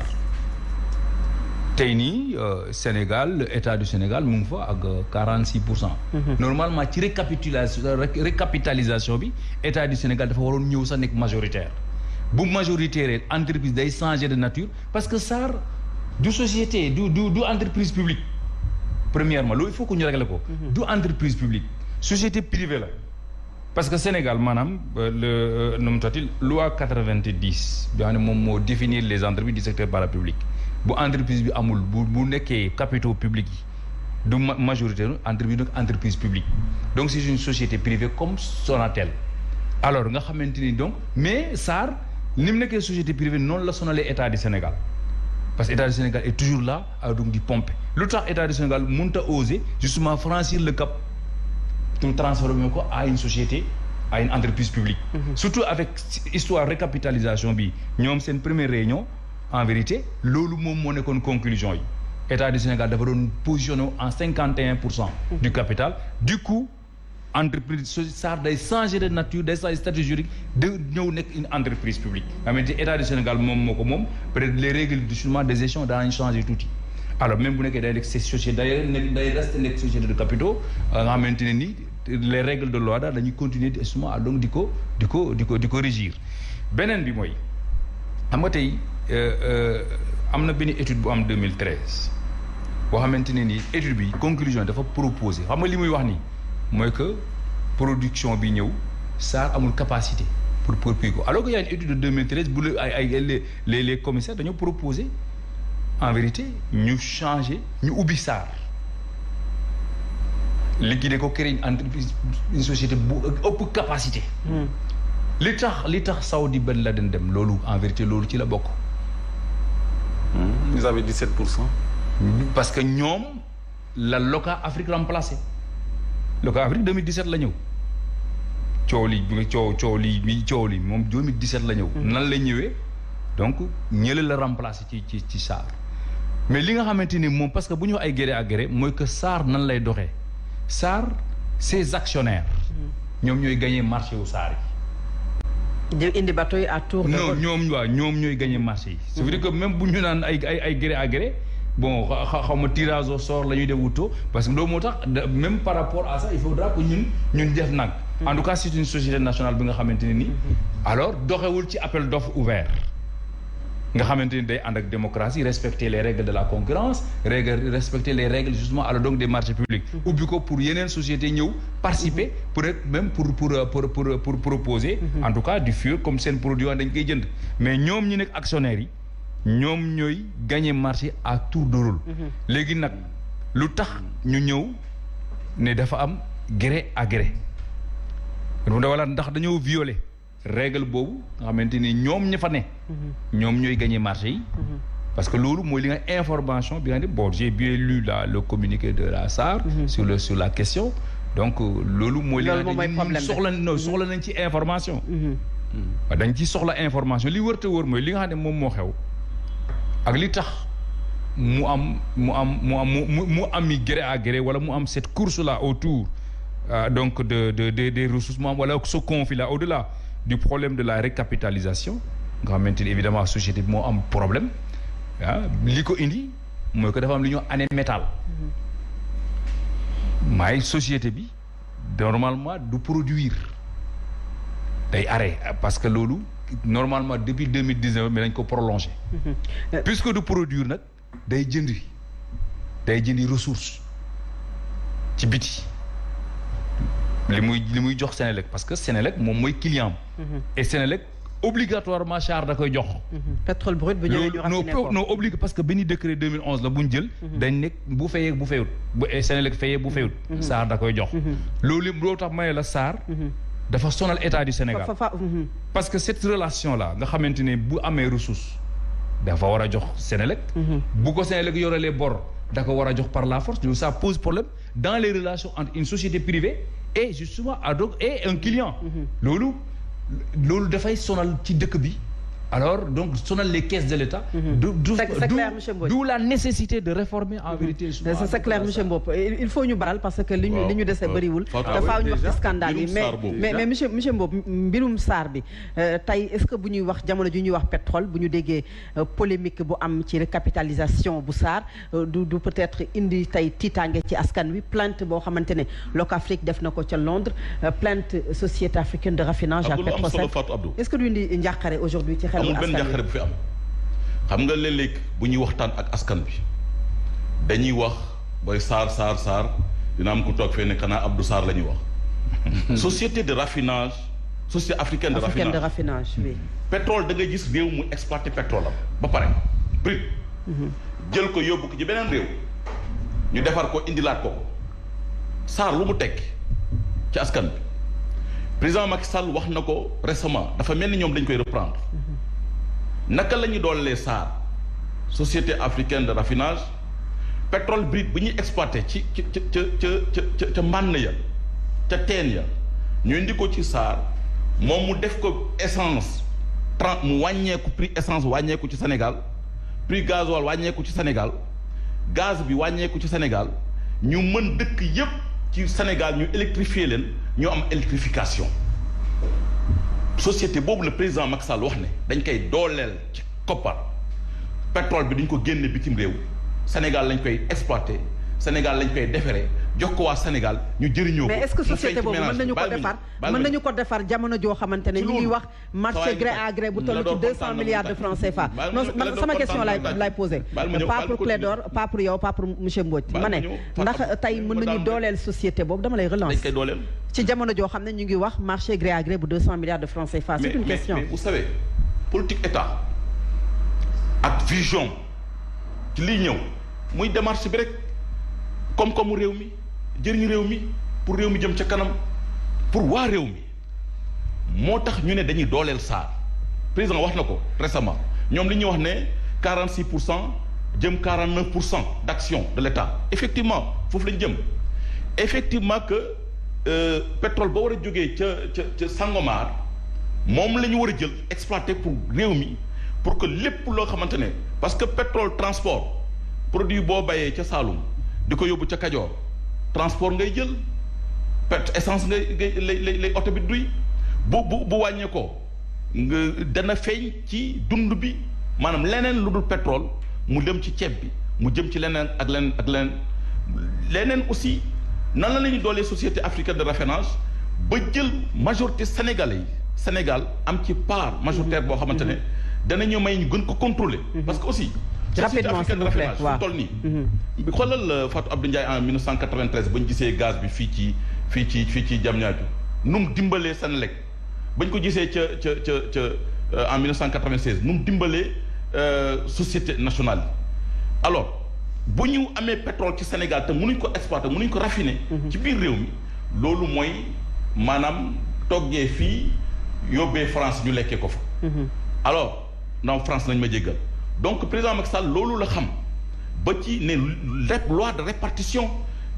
tey nii Sénégal état du Sénégal mu ngi fa ak 46%. Normalement ci récapitalisation bi état du Sénégal dafa waroon ñëw sax nekk majoritaire bu majoritaire entreprise day changer de nature parce que SAR du société du entreprise publique premièrement loolu il faut que ñu régler ko. du entreprise publique société privée la parce que Sénégal maanaam nu mu tuddati loi 90 bi xam ne moom moo définir les entreprises du secteur parapublic. bu entreprise bi amul bu nekkee capitaux publics yi du majoritaire entreprise publique donc c'est une société privée comme Sonatel alors nga xamante ni donc mais SAR ni mu nekkee société privée noonu la sonalee état du Sénégal parce que état du Sénégal est toujours là donc di pomper lu tax état du Sénégal mënut a oser justement franchir le cap pour transformer ko à une société à une entreprise publique surtout avec histoire récapitalisation bi ñoom seen première réunion en vérité loolu moom moo nekkoon conclusion yi état du Sénégal dafa doon positionné en 51% du capital du coup entreprise SAR day changer de nature day changer statut juridique de ñëw nekk une entreprise publique nga xamante ni état du Sénégal moom moo ko moom peut-être les règles du justement des gestions daañu changer tuuti alors même bu nekkee day nekk ces sociétés d'ailleurs day rester nekk société de capitaux nga xamante ne ni les règles de loi daal dañuy continuer justement donc di ko régir beneen bi mooy xam nga tey am na benn étude bu am 2013 boo xamante ne ni étude bi conclusion dafa proposer xam nga li muy wax nii mooy que production bi ñëw SAR amul capacité pour kii ko alors que y a une étude de 2013 bu les commissaires dañoo proposer en vérité ñu changer ñu ubbi SAR liquider ko créer une entreprise une société bu ëpp capacité. li tax Saoudi Ben Laden dem loolu en vérité loolu ci la bokk. Vous avez 17%. parce que ñoom la Loka Afrique remplacé Loka Afrique 2017 la ñëw coow li moom 2017 la ñëw. nan la ñëwee donc ñële la remplacé ci SAR mais li nga xamante ni moom parce que bu ñu wax ay gré à gré mooy que SAR nan lay doxee SAR ses actionnaires. ñoom ñooy gagné marché wu SAR yi. indi bateau yi à tour de rôle. ñoom ñooy gagné marché yi. ça veut dire que même bu ñu naan ay gré à gré bon xaw ma tirage au sort la ñuy def wuto parce que loolu moo tax même par rapport à ça il faudra que ñun def nag. en tout cas c'est une société nationale bi nga xamante ne nii. alors doxewul ci appel d'offre ouvert nga xamante ni day ànd ak démocratie respecter les règles de la concurrence respecter les règles justement alors donc des marchés publics. ubbi ko pour yeneen société ñëw participer pour être même pour proposer. en tout cas du fuel comme seen produit dañ koy jënd mais ñoom ñi nekk actionnaires yi. ñoom ñooy gagner marché à tour de rôle. léegi nag lu tax ñu ñëw ne dafa am gré à gré. wala ndax dañoo violer règle boobu nga xamante ni ñoom ña fa ne. ñoom ñooy gagner marché yi. parce que loolu mooy li nga information bi nga ne bon j'ai bien lu le communiqué de la SAR. sur la question donc loolu mooy. li nga ne soxla nañ ci information. dañ ci soxla information li wër te wër mooy li nga xam ne moom moo xew. ak li tax mu am mi gré à gré wala mu am cette course là autour donc des ressources wala ce conflit là au-delà du problème de la recapitalisation nga xamante ni évidemment société bi moo am problème li ko indi mooy que dafa am li ñoo année métal maay société bi normalement du produire day arrêt parce que loolu normalement depuis 2019 mais dañ ko prolongé. puisque du produire nag day jëndi ressource ci biti li muy jox Sénélec parce que Sénélec moom mooy client et Sénélec obligatoirement SAR da koy jox. pétrole brut bu ñëwee ñu raffiné ko non obligé parce que benn décret 2011 la bu ñu jël. dañ nekk bu fayee bu fayut bu Sénélec fayee bu fayut. SAR da koy jox. loolu tax ma ne la SAR. dafa sonal état du Sénégal parce que cette relation là nga xamante ne bu amee ressource dafa war a jox Sénélec bu ko Sénélec yorelee bor da ko war a jox par la force ça pose problème dans les relations entre une société privée et justement et un client loolu dafay sonal ci dëkk bi alors donc sonal les caisses de l'État. D'où la nécessité de réformer en vérité. C'est clair monsieur Mbop il faut ñu baral parce que li ñu dese bëriwul. dafa ñu wax ci scandale yi mais monsieur Mbop mbirum SAR bi tey est-ce que bu ñuy wax jamono ji ñuy wax pétrole bu ñu déggee polémique bu am ci recapitalisation bu SAR du peut-être indi tey tiitaange ci askan wi plainte boo xamante ne Locafrique def na ko ca Londres plainte Société africaine de raffinage ak Petrosen est-ce que du indi njàqare aujourd'hui ci amul benn njàqare bu fi am xam nga léeg-léeg bu ñuy waxtaan ak askan bi dañuy wax booy SAR dina am ku toog fee ne xanaa Abdou Sarr la ñuy wax. société de raffinage société africaine de raffinage oui. pétrole da nga gis réew mu exploité pétrole am ba pare brut jël ko yóbbu ko ci beneen réew ñu defar ko indilaat ko SAR lu mu tekk ci askan bi président Macky Sall wax na ko récemment dafa mel ni ñoom dañ koy reprendre. naka la ñu doolee SAR société africaine de raffinage pétrole brut bu ñuy exploité ci ca mbànn ya ca teen ya ñu indi ko ci SAR moom mu def ko essence mu wàññeeku prix essence wàññeeku ci Sénégal prix gasoil wàññeeku ci Sénégal gaz bi wàññeeku ci Sénégal ñu mën dëkk yépp ci Sénégal ñu électrifier leen ñu am électrification société boobu le président Macky Sall wax ne dañ koy dooleel ci koppar pétrole bi duñ ko génne bitim réew Sénégal lañ koy exploiter Sénégal lañ koy defaree jox ko waa Sénégal ñu jëriñoo ko. mais est-ce que société boobu mën nañu ko defar jamono joo xamante ne ñu ngi wax marché gré à gré bu toll ci 200 milliards de francs CFA. non man sama question lay posé. pas pour Clédor pas pour yow pas pour monsieur Mbodj. ma ne ndax tey mën nañu dooleel société boobu dama lay relance. dañ koy dooleel. ci jamono joo xam ne ñu ngi wax marché gré à gré bu 200 milliards de francs CFA. c'est une question. mais vous savez politique état ak vision ci liy ñëw muy démarche bi rek comme réew mi. jëriñ réew mi pour réew mi jëm ca kanam pour waa réew mi moo tax ñu ne dañuy dooleel SAR président wax na ko récemment ñoom li ñuy wax ne 46% jëm 49% d'action de l'État effectivement foofu lañ jëm effectivement que pétrole ba war a jógee ca Sangomar moom la ñu war a jël exploiter pour réew mi pour que lépp loo xamante ne parce que pétrole transport produit boo bayee ca Saloum di ko yóbbu ca Kajoor transport ngay jël perte essence lay oto bi duy bu wàññee ko nga dana feeñ ci dund bi maanaam leneen lu dul pétrole mu dem ci ceeb bi mu jëm ci leneen ak leneen aussi nan la ñuy doolee société africaine de raffinage ba jël majorité sénégalais yi Sénégal am ci part majoritaire boo xamante ne danañu may ñu gën ko contrôler parce que aussi rapidement s'il vous plaît waaw toll nii. xoolal Fatou Abdou Ndiaye en 1993 ba ñu gisee gaz bi fii ci Diamniadio nu mu dimbalee Senelec ba ñu ko gisee ca en 1996 nu mu dimbalee société nationale yi. alors bu ñu amee pétrole ci Sénégal te mënuñ ko exploiter mënuñ ko raffiner. ci biir réew mi loolu mooy maanaam toggee fii yóbbee France ñu lekkee ko fa. alors non France nañ ma jéggal. donc président Macky Sall loolu la xam ba ci ne loi de répartition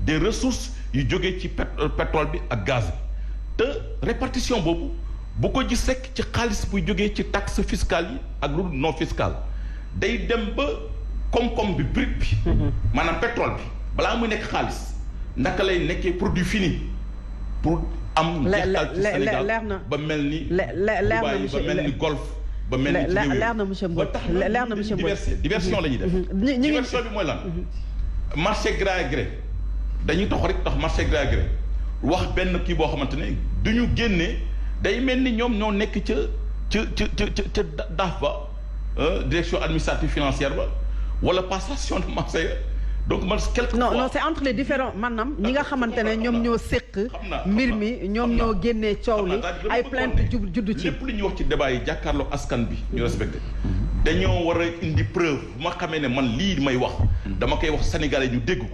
des ressources yu jógee ci pétrole bi ak gaz bi te répartition boobu bu ko gis rek ci xaalis buy jógee ci taxe fiscale yi ak lu non fiscale day dem ba koom-koom bi brut bi maanaam pétrole bi balaa muy nekk xaalis ndaka lay nekkee produit fini pour am jeextal ci Sénégal ba mel ni Dubaï ba mel ni Golfe ba mel ni leer na monsieur Mbodj leer na monsieur Mbodj diversion la ñuy def. diversion bi mooy lan. marché gré à gré dañuy tax marché gré à gré wax benn kii boo xamante ne du ñu génnee day mel ni ñoom ñoo nekk ca DAF ba direction administrative financière ba wala passation de marché donc man quelque non c'est entre les différents maanaam ñi nga xamante ne ñoom ñoo séq mbir mi ñoom ñoo génnee coow li ay plainte juddu ci lépp li ñuy wax ci débat yi jàkkaarloo askan bi ñu respecté dañoo war a indi preuve bu ma xamee ne man lii may wax dama koy wax sénégalais ñu dégg ko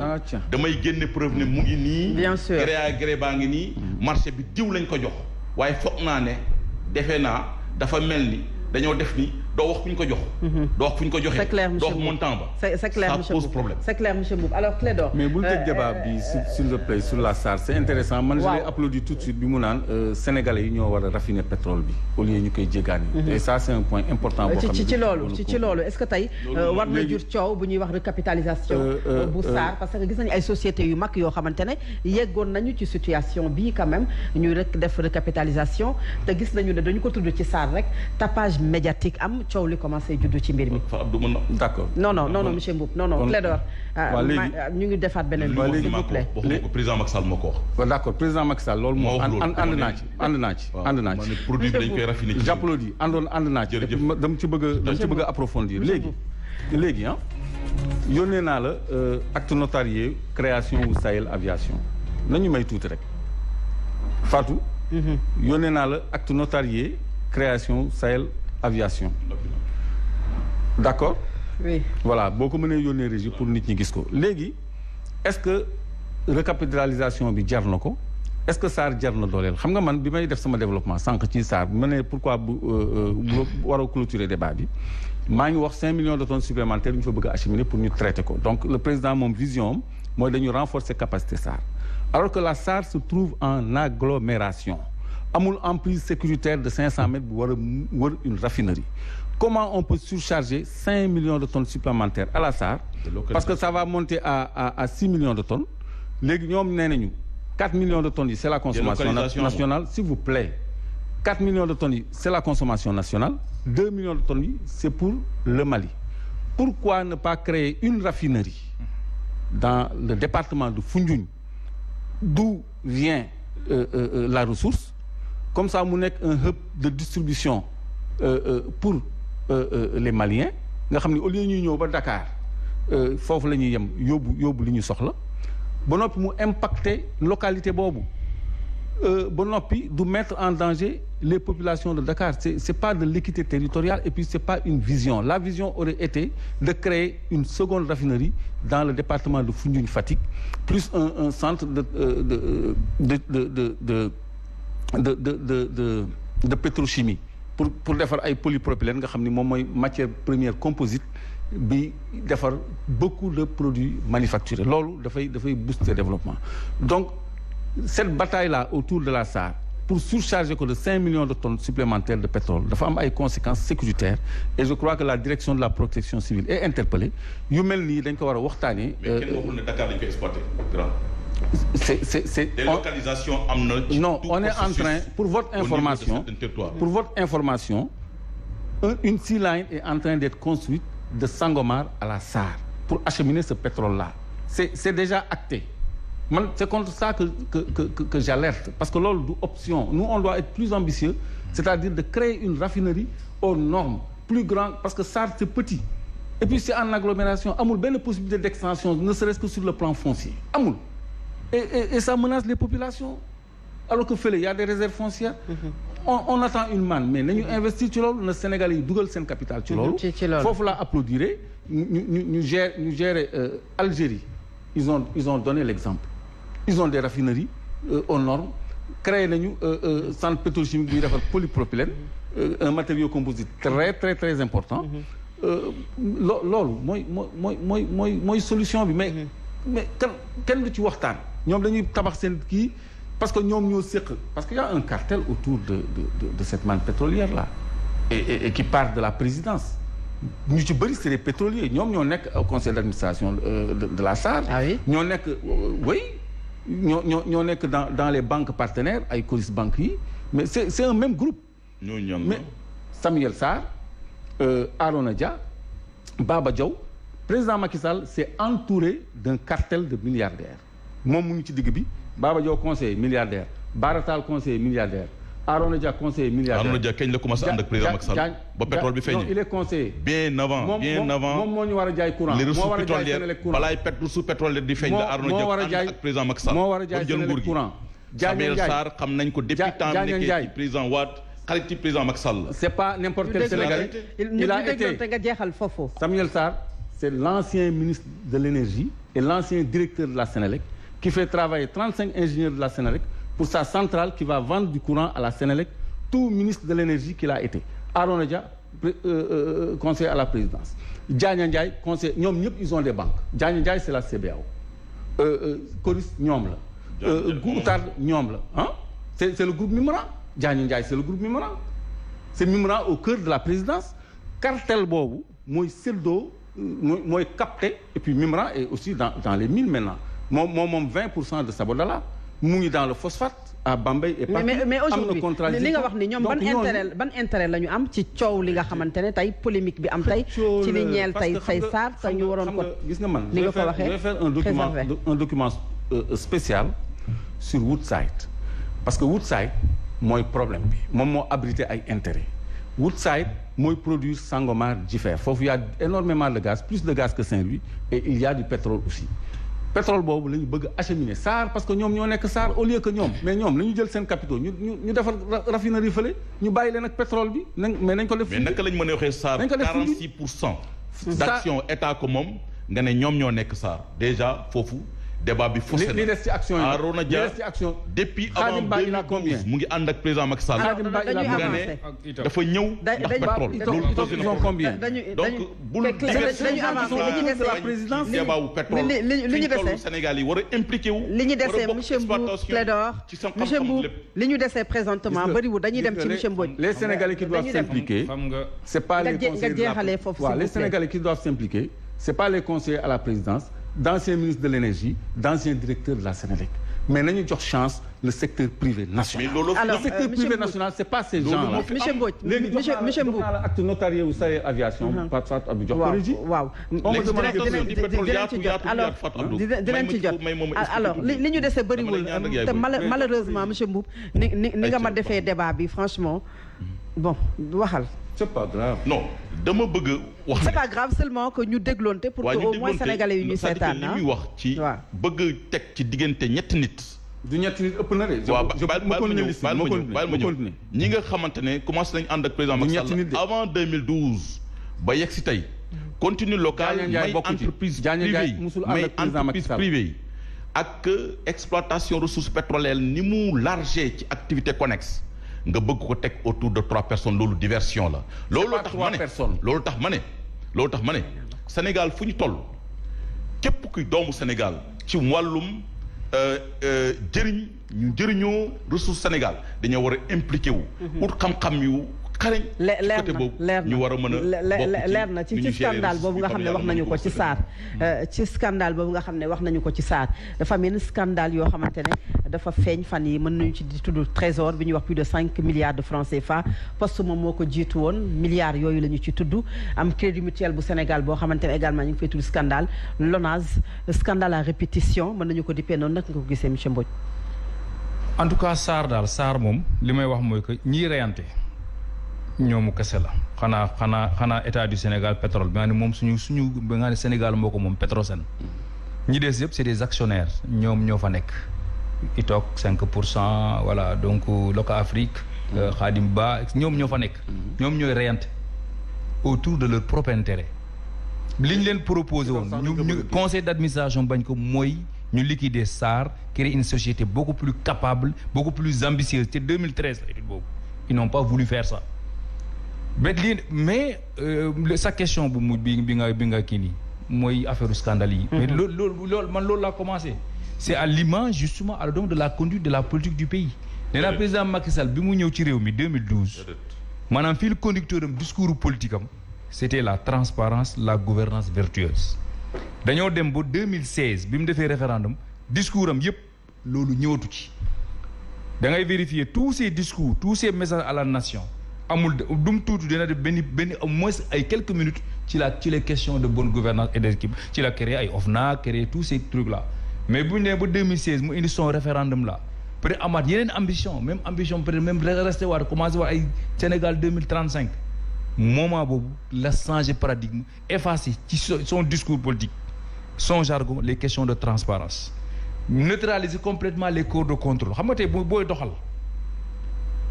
damay génne preuve ne mu ngi nii bien sûr gré à gré baa ngi nii marché bi diw lañ ko jox waaye foog naa ne defe naa dafa mel ni dañoo def ni doo wax fu ñu ko jox. doo wax fu ñu ko joxee. c'est clair monsieur doo wax montant ba. c'est clair monsieur ça pose problème. c'est clair monsieur Mboup alors Clédor. mais bul tëj débat bi s'il te plaît sur la SAR c'est intéressant man je l'ai applaudi tout de suite bi mu naan sénégalais yi ñoo war a raffiner pétrole bi au lieu ñu koy jéggaani. et ça c'est un point important boo xam ne ci loolu est-ce que tey war na jur coow bu ñuy wax recapitalisation bu SAR parce que gis nañu ay sociétés yu mag yoo xamante ne yeggoon nañu ci situation bii quand même ñu rek def recapitalisation te gis nañu ne dañu ko tudd ci SAR rek tapage médiatique am coow li commencé juddu ci mbir mi. d'accord non monsieur Mboup non Clédor. ñu ngi defaat beneen bi s'il vous plaît. président Macky Sall moo ko wax. d'accord président Macky Sall loolu moo ànd naa ci. produit bi dañ koy raffiner ci. j'applaudis ànd naa ci. dama ci bëgg a approfondir léegi yónnee naa la acte notarié création wu Sahel aviation nañu may tuuti rek Fatou. yónnee naa la acte notarié création Sahel aviation d'accord. oui voilà boo ko mënee yónnee régie pour nit ñi gis ko léegi est-ce que recapitalisation bi jar na ko est-ce que SAR jar na dooleel xam nga man bi may def sama développement sànq ci SAR bi ma ne pourquoi bu war a clôturer débat bi maa ngi wax 5 millions de tonnes supplémentaires ñu fa bëgg a acheminer pour ñu traiter ko donc le président moom vision am mooy dañu renforcer capacité SAR alors que la SAR se trouve en agglomération amul emprise sécuritaire de 500 mètres bu war a wër une raffinerie. Comment on peut surcharger 5 millions de tonnes supplémentaires à la SAR parce que ça va monter à 6 millions de tonnes léegi ñoom nee nañu 4 millions de tonnes, c'est la consommation nationale, s'il vous plaît. 4 millions de tonnes, c'est la consommation nationale. 2 millions de tonnes, c'est pour le Mali. Pourquoi ne pas créer une raffinerie dans le département de Foundiougne, d'où vient la ressource? Comme ça, mu nekk un hub de distribution pour les Maliens. Nga xam ne au lieu ñuy ñëw ba Dakar foofu la ñuy yem yóbbu li ñu soxla ba noppi mu impacter localité boobu ba noppi du mettre en danger les populations de Dakar. C'est pas de l'équité territoriale et puis c'est pas une vision. La vision aurait été de créer une seconde raffinerie dans le département de Foundiougne Fatick, plus un centre de pétrochimie pour defar ay polypropylène nga xam ni moom mooy matière première composite bi defar beaucoup de produits manufacturés. Loolu dafay booster le développement. Donc cette bataille-là autour de la SAR pour surcharger ko de 5 millions de tonnes supplémentaires de pétrole dafa am ay conséquences sécuritaires et je crois que la direction de la protection civile est interpellée. Yu mel nii dañ ko war a waxtaanee. mais kenn waxul ne Dakar dañ ko exploité grand. C'est délocalisation am na. Non, on est en train, pour votre information, une sea line est en train d'être construite de Sangomar à la SAR pour acheminer ce pétrole-là. C'est déjà acté. C'est contre ça que j'alerte, parce que l'autre option, nous on doit être plus ambitieux, c'est-à-dire de créer une raffinerie aux normes plus grandes, parce que SAR c'est petit. Et puis c'est en agglomération, amul benn possibilité d'extension, ne serait-ce que sur le plan foncier. Amul. Et ça menace les populations. Alors que fële, il y a des réserves foncières. On attend une manne, mais nañu investir ci loolu, na Sénégal yi dugal seen capital ci loolu. Foofu la applaudir. Ñu gérer Algérie. Ils ont donné l'exemple. Ils ont des raffineries aux normes. Créé nañu centre pétrochimique bi defar polypropylène, un matériau composite très important. Loolu mooy solution bi mais kenn du ci waxtaan. Ñoom dañuy tabax seen kii parce que ñoom ñoo séq parce qu'il y a un cartel autour de cette manne pétrolière là et qui part de la présidence. Ñu ci bëri c'est des pétroliers ñoom ñoo nekk au conseil d'administration de la SAR. Ah oui? ñoo nekk oui ñoo nekk dans les banques partenaires ay Coris Banque yi mais c'est un même groupe. Mais Samuel Sarr, Arona Dia, Baba Diaw, président Macky Sall s'est entouré d'un cartel de milliardaires. Moom mu ngi ci digg bi Baba Diaw conseiller milliardaire, Bara Tall conseiller milliardaire, Arona Dia conseiller milliardaire. Arona Dia kañ la commencé ànd ak président Macky Sall ba pétrole bi feeñ. Non, il est conseiller. Bien avant moom moo ñu war a jaay courant. Les ressources moo war a jaay pétrolières Senelec courant. balaay ressources pétrolières di feeñ la Arona Dia ànd ak président Macky Sall. moo war a jaay Senelec courant. Samuel Sarr xam nañ ko depuis temps nekkee ci président Wade xarit ci président Macky Sall. C'est pas n'importe quel Sénégalais. Il a été Samuel Sarr, c'est l'ancien ministre de l'énergie et l'ancien directeur de la Sénélec qui fait travailler 35 ingénieurs de la Sénélec pour sa centrale qui va vendre du courant à la Sénélec, tout ministre de l'énergie qu'il a été. Arona Dia, conseiller à la présidence. Diania Ndiaye, conseiller, ñoom ñëpp ils ont des banques. Diania Ndiaye c'est la CBAO. Coris ñoom la. Goutard ñoom la. Hein? C'est le groupe Mimran. Diania Ndiaye c'est le groupe Mimran. C'est Mimran au cœur de la présidence. Cartel boobu mooy séddoo mooy capté et puis Mimran est aussi dans les mines maintenant. moom 20% de Sabodala mu ngi dans le phosphate à Bambey et partout. mais aujourd'hui li nga wax ni ñoom ban intérêt la ñu am ci coow li nga xamante ne tey polémique bi am tey ci li ñeel tey Sarr te ñu waroon ko gis nga man ni nga ko waxee je vais faire un document spécial sur Woodside parce que Woodside mooy problème bi moom moo abrité ay intérêt Woodside mooy produire Sangomar Jifeer foofu il y a énormément de gaz plus de gaz que Saint-Louis et il y a du pétrole aussi pétrole boobu la ñu bëgg acheminer SAR parce que ñoom ñoo nekk SAR au lieu que ñoom mais ñoom la ñu jël seen capitaux ñu defar raffinerie fële ñu bàyyi leen ak pétrole bi mais nañ ko def. mais naka lañ mën a waxee SAR 46% d'action état ko moom nga ne ñoom ñoo nekk SAR déjà foofu débat bi faussé na li des ci action yi Arona Dia depuis avant 2012 mu ngi ànd ak président Macky Sall nga ne dafa ñëw ndax pétrole ils ont combien donc bul la présidence débat wu pétrole li ñu dese Sénégal yi war a impliqué wu li ñu dese monsieur Mboup Clédor monsieur Mboup li ñu dese présentement bëriwul dañuy dem ci monsieur Mbodj les Sénégalais qui doivent s'impliquer c'est pas les conseillers les Sénégalais qui doivent s'impliquer c'est pas les conseillers à la présidence d'anciens ministres de l'énergie, d'anciens directeurs de la Sénélec. mais nañu jox chance le secteur privé national. Alors, le secteur privé national c'est pas ces gens-là. monsieur Mbodj monsieur Mboup acte notarié wu say aviation. Fatou Abdou jox ko régie. waaw dinañ ci jot alors li ñu dese bëriwul te malheureusement monsieur Mboup ni nga ma defee débat bi franchement bon waxal. c'est pas grave. non dama bëgg wax. c'est pas grave seulement que ñu dégloonte pour que au moins sénégalais yu ñu seetaan li muy wax ci bëgg teg ci diggante ñetti nit. du ñetti nit ëpp na de. waaw baal ma ñëw ñi nga xamante ne commencé nañu ànd ak président Macky Sall avant 2012 ba yegg si tey. contenu local may entreprise privée yi ak exploitation ressources pétrolières ni mu largé ci activité connexe nga bëgg ko teg autour de 3 personnes loolu diversion la. loolu tax ma ne Sénégal fu ñu toll képp kuy doomu Sénégal ci wàllum jëriñoo ressource Sénégal dañoo war a impliqué wu. ut xam-xam yu xarañ. côté boobu ñu war a mën a leer na ci scandale boobu nga xam ne wax nañu ko ci SAR. ci scandale boobu nga xam ne wax nañu ko ci SAR dafa mel ni scandale yoo xamante ne dafa feeñ fan yi mën nañu ci di tudd trésor bi ñuy wax plus de 5 milliards de francs CFA poste moom moo ko jiitu woon milliards yooyu la ñu ci tudd am crédit mutuel bu Sénégal boo xamante ne également ñu ngi fay tudd scandale LONASE scandale à répétition mën nañu ko dippee noonu nag nga ko gisee monsieur Mbodj. en tout cas SAR moom li may wax mooy que ñiy reyante ñoomu kese la xanaa état du Sénégal pétrole bi nga ne moom suñu bi nga ne Sénégal moo ko moom Petrosen ñi des yëpp c'est des actionnaires ñoom ñoo fa nekk i toog 5% voilà donc Loka Afrique Khadim Ba ñoom ñoo fa nekk ñoom ñooy reyante autour de leur propre intérêt li ñu leen proposé woon ñu conseil d'administration bañ ko mooy ñu liquider SAR créer une société beaucoup plus capable beaucoup plus ambitieuse te 2013 la étude boobu ils n'ont pas voulu faire ça mais sa question bu mujj bi nga kii nii mooy affaire scandale yi. mais loolu laa commencé. c'est à l'image justement à donc de la conduite de la politique du pays. nee naa président Macky Sall bi mu ñëw ci réew mi 2012. maanaam fii le conducteur am discours politique am c'était la transparence la gouvernance vertueuse. dañoo dem ba 2016 bi mu defee référendum discours am yépp loolu ñëwatu ci. da ngay vérifier tous ces discours tous ces messages à la nation. amul dum tuuti dina def benn au moins ay quelques minutes ci les questions de bonne gouvernance et d'équipe ci la créé ay OFNAC créé tous ces trucs là mais bu ñu nee ba 2016 mu indi son référendum là peut-être amaat yeneen ambition peut-être même resté waat commencé waat ay Sénégal 2035 moment boobu la changer paradigme effacer ci son discours politique son jargon les questions de transparence neutraliser complètement les corps de contrôle xam nga tey booy doxal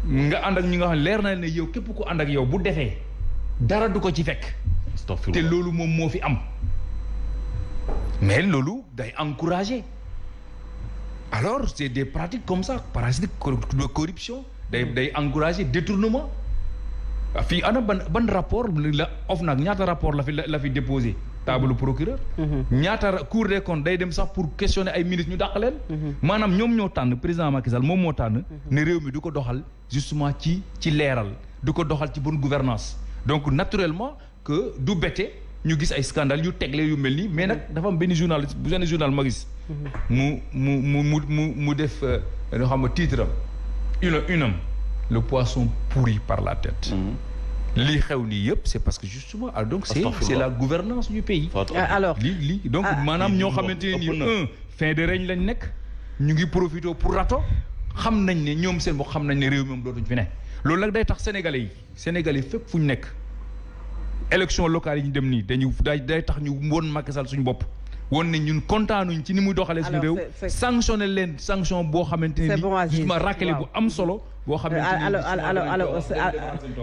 nga ànd ak ñi nga xam ne leer na ne yow képp ku ànd ak yow bu defee dara du ko ci fekk te loolu moom moo fi am mais loolu day encourager alors c'est des pratiques comme ça parasites de corruption day encourager détournement fii ana ban rapport la OFNAC ñaata rapport la fi déposé table procureur ñaata cour des comptes day dem sax pour questionner ay ministres ñu dàq leen maanaam ñoom ñoo tànn président Macky Sall moom moo tànn ne réew mi du ko doxal justement ci leeral du ko doxal ci bonne gouvernance donc naturellement que du bette ñu gis ay scandale yu tegle yu mel nii mais nag dafa am benn journaliste bu benn journal ma gis mu def loo xam ne titre am une le poisson pourri par la tête lii xew nii yëpp c'est parce que justement donc c'est la gouvernance du pays alors lii donc maanaam ñoo xamante ne nii fin de règne lañ nekk ñu ngi profité pour rato xam nañ ne ñoom seen bopp xam nañ ne réew mi moom dootuñ fi ne loolu nag day tax sénégalais fépp fu ñu nekk élection locale yi ñu dem nii day tax ñu woon Macky Sall suñu bopp woon ne ñun kontaanuñ ci ni muy doxalee suñu réew sanctionné leen sanction boo xamante ne nii justement ràkkale bu am solo boo xam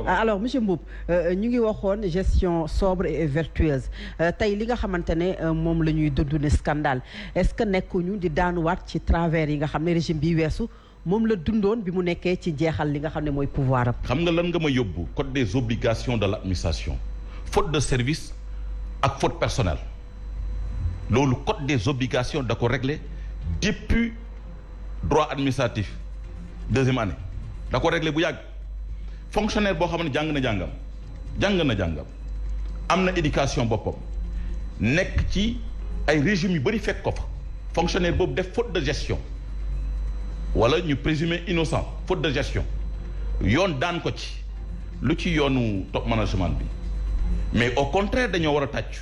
alors monsieur Mboup ñu ngi waxoon gestion sobre et vertueuse tey li nga xamante ne moom la ñuy dund ne scandale est-ce que nekkuñu di daanuwaat ci travers yi nga xam ne régime bi weesu moom la dundoon bi mu nekkee ci jeexal li nga xam ne mooy pouvoir am. xam nga lan nga ma yóbbu code des obligations de l'administration faute de service ak faute personnelle loolu code des obligations da ko réglé depuis droit administratif deuxième année. da ko réglé bu yàgg fonctionnaire boo xam ne jàng na jàngam am na éducation boppam nekk ci ay régime yu bëri fekk ko fa fonctionnaire boobu def faute de gestion wala ñu présumé innocent faute de gestion yoon daan ko ci lu ci yoonu top management bi mais au contraire dañoo war a tàcc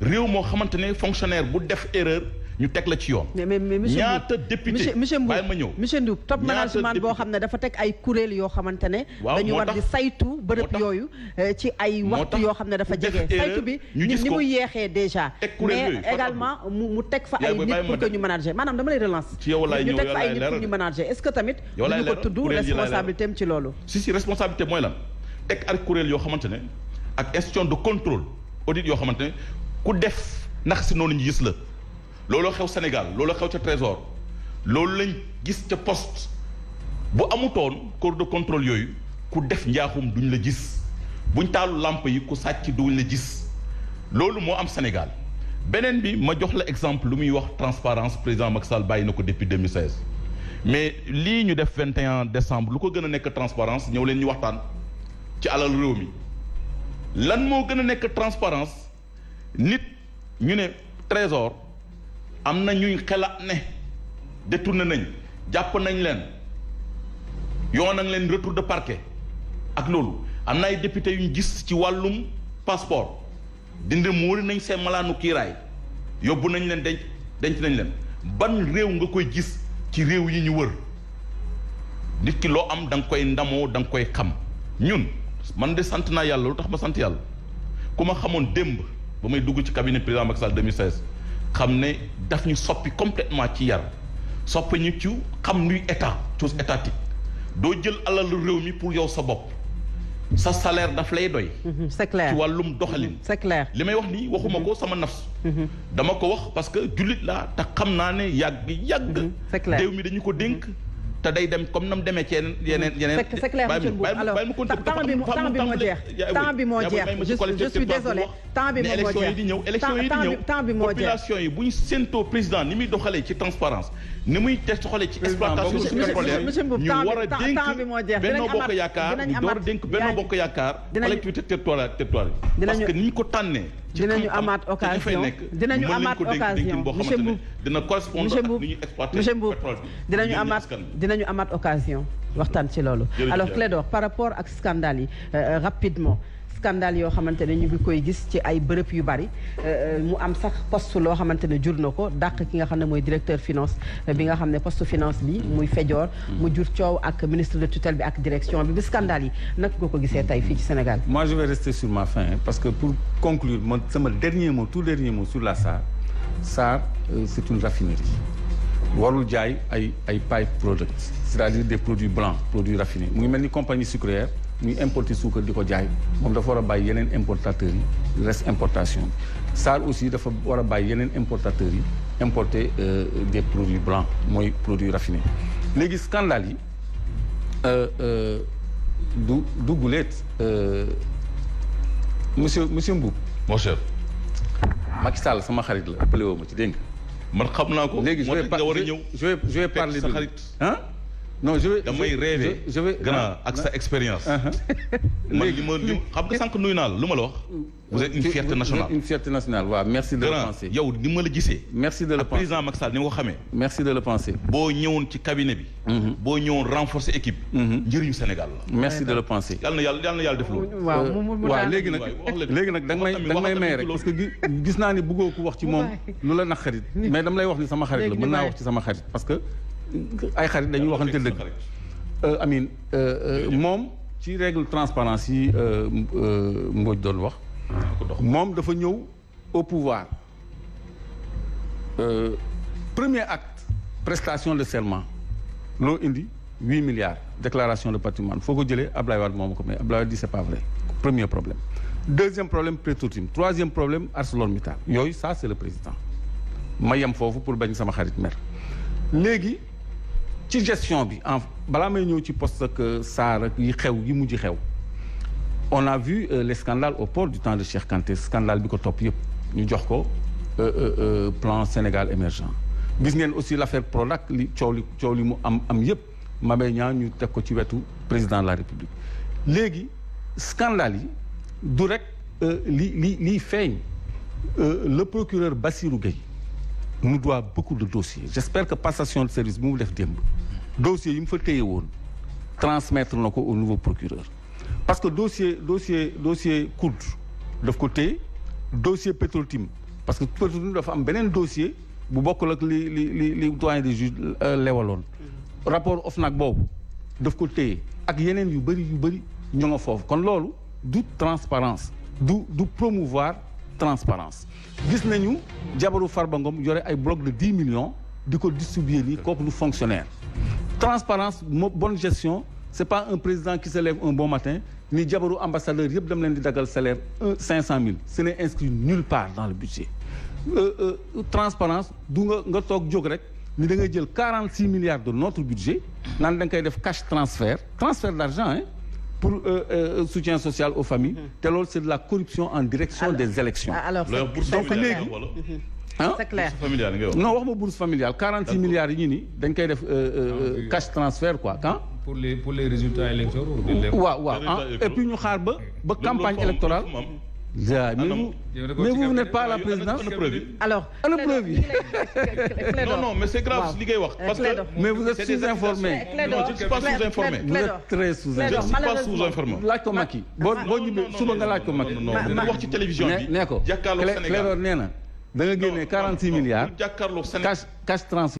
réew moo xamante ne fonctionnaire bu def erreur ñu teg la ci yoon. mais monsieur ñaata député bàyyi ma ñëw monsieur Mboup top management boo xam ne dafa teg ay kuréel yoo xamante ne. dañu war di saytu bërëb yooyu. ci ay waxtu yoo xam ne dafa jege. saytu bi ni muy yeexee déjà. mais également mu teg fa ay nit pour que ñu manager maanaam dama lay relance. ci yow laay ñëw ñu teg fa ay nit pour ñu manager est-ce que tamit. yow laay ko tudd responsabilité am ci loolu. si responsabilité mooy lan teg ak kuréel yoo xamante ne ak institution de contrôle audit yoo xamante ne ku def ndax si noonu ñu gis la. looloo xew Sénégal looloo xew ca Trésor loolu lañ gis ca poste bu amutoon corps de contrôle yooyu ku def njaaxum duñ la gis buñ taalu làmp yi ku sàcc duñ la gis loolu moo am Sénégal beneen bi ma jox la exemple lu muy wax transparence président Macky Sall bàyyi na ko depuis 2016 mais lii ñu def 21 décembre lu ko gën a nekk transparence ñëw leen ñu waxtaan ci alal réew mi lan moo gën a nekk transparence nit ñu ne Trésor am na ñuy xelaat ne détourné nañ jàpp nañ leen yoon nañ leen retour de parquet ak loolu am na ay député yu ñu gis ci wàllum passeport dindi muuri nañ seen malaanu kiiraay yóbbu nañ leen denc nañ leen ban réew nga koy gis ci réew yi ñu wër nit ki loo am da nga koy ndamoo da nga koy xam ñun man de sant naa yàlla lu tax ma sant yàlla ku ma xamoon démb ba may dugg ci cabinet président Macky Sall 2016 xam ne daf ñu soppi complètement ci yar soppi ñu ci xam luy état chose étatique doo jël alalu réew mi pour yow sa bopp sa salaire daf lay doy. c'est clair ci wàllum doxalin. c'est clair li may wax nii waxuma ko sama nafs. dama ko wax parce que jullit laa te xam naa ne yàgg. c'est clair réew mi dañu ko dénk. te day dem comme nam demee ci yeneen. c'est clair monsieur Mboup alors temps bi moo jeex je suis désolé temps bi moom moo jeex élection yi di ñëw temps bi moo jeex population yi bu ñu séentoo président ni muy doxalee ci transparence ni muy doxalee ci exploitation pétrolière ñu war a dénk Benno Bokk Yaakaar ñu door a dénk Benno Bokk Yaakaar collectivité territoriale parce que ni ñu ko tànnee dinañu amaat occasion monsieur Mboup dina correspondre ak ni ñuy exploiter pétrole bi dinañu amaat occasion waxtaan ci loolu alors Clédor par rapport ak scandale yi rapidement scandale yoo xamante ne ñu ngi koy gis ci ay bërëb yu bari mu am sax poste loo xamante ne jur na ko dàq ki nga xam ne mooy directeur finance bi nga xam ne poste finance bi muy Fejoor mu jur coow ak ministre de tutelle bi ak direction bi scandale yi nag nga ko gisee tey fii ci Sénégal. Moi je vais rester sur ma fin parce que pour conclure man sama dernier mot tout dernier mot sur la SAR c'est une raffinerie warul jaay ay pipe products c'est-à-dire des produits blancs produits raffinés mu ngi mel ni compagnie sucrière muy importer suukar di ko jaay moom dafa war a bàyyi yeneen importateurs yi reste importation bi SAR aussi dafa war a bàyyi yeneen importateurs yi importer des produits blancs mooy produits raffinés léegi scandale yi du guleet monsieur Mboup mon cher Macky Sall sama xarit la ëppale woo ma ci dégg nga man xam naa ko léegi je vais parler de xarit ah non je vais damay rêver grand ak sa expérience man li ma xam nga sànq nuyu naa la lu ma la wax vous êtes une fierté nationale une fierté nationale waaw merci de le penser yow ni ma la gisee merci de le penser président Macky Sall ni ma ko xamee merci de le penser boo ñëwoon ci cabinet bi boo ñëwoon renforcer équipe njëriñu Sénégal la merci de le penser yàlla na yàlla def loolu waaw léegi nag da nga may may rek parce que gis naa ni bëggoo ko wax ci moom lu la naq xarit mais dama lay wax ni sama xarit la mën naa wax ci sama xarit parce que ay xarit dañuy waxante dëgg Amine moom ci règle transparence yi Mbodj doon wax moom dafa ñëw au pouvoir premier acte prestation de serment loo indi 8 milliards déclaration de patrimoine foo ko jëlee Ablaye Wade moom ko mais Ablaye Wade dit c'est pas vrai premier problème deuxième problème Petrotim troisième problème ArcelorMittal yooyu ça c'est le président ma yem foofu pour bañ sama xarit mer léegi ci gestion bi balaa may ñëw ci poste ak SAR ak yi xew yi mujj xew on a vu les scandales au port du temps de Cheikh Kanté scandale bi ko topp yëpp ñu jox ko plan Sénégal émergent gis ngeen aussi l'affaire Prodac li coow li mu am yëpp Mabé Niang ñu teg ko ci wetu président de la République léegi scandale yi du rek liy feeñ le procureur Bassirou Gueye nous doit beaucoup de dossiers j'espère que passation de service bi mu def démb dossier yi mu fa téye woon transmettre na ko au nouveau procureur parce que dossier COUD daf ko téye dossier Petro-Tim parce que Petro-Tim dafa am beneen dossier bu bokkul ak li doyen des juges lewaloon rapport OFNAC boobu daf ko téye ak yeneen yu bëri ñu nga foofu kon loolu du transparence du promouvoir transparence gis nañu jabaru Farba Ngom yore ay bloc de 10 millions di ko distribuer nii kooku du fonctionnaire transparence bonne gestion c'est pas un président qui se lève un bon matin ni jabaru ambassadeur yëpp dem leen di dagal salaire 500 000 ce n'est inscrit nulle part dans le budget transparence du nga toog jóg rek ni da ngay jël 46 milliards de notre budget naan da nga koy def cash transfert d'argent hein pour soutien social aux familles te loolu c'est de la corruption en direction des élections donc léegi c'est clair non wax ma bourse familiale 46 milliards yi ñu ni dañ koy def cash transfert quoi quand pour les résultats électoraux waaw et puis ñu xaar ba campagne électorale mais vous n'êtes pas à la présidence. Alors, ana preuve yi. Non, mais c'est grave li ngay wax. Parce que mais vous êtes sous-informé. Non, je ne suis pas sous-informé. Vous êtes très sous-informé. Je ne suis pas sous-informé. laaj ko Macky boo ñibbee suba nga laaj ko Macky. Non, wax ci télévision bi. nee ko jàkkaarloo Sénégal Clédor nee na da nga génnee 46 milliards. jàkkaarloo Sénégal cash transfert.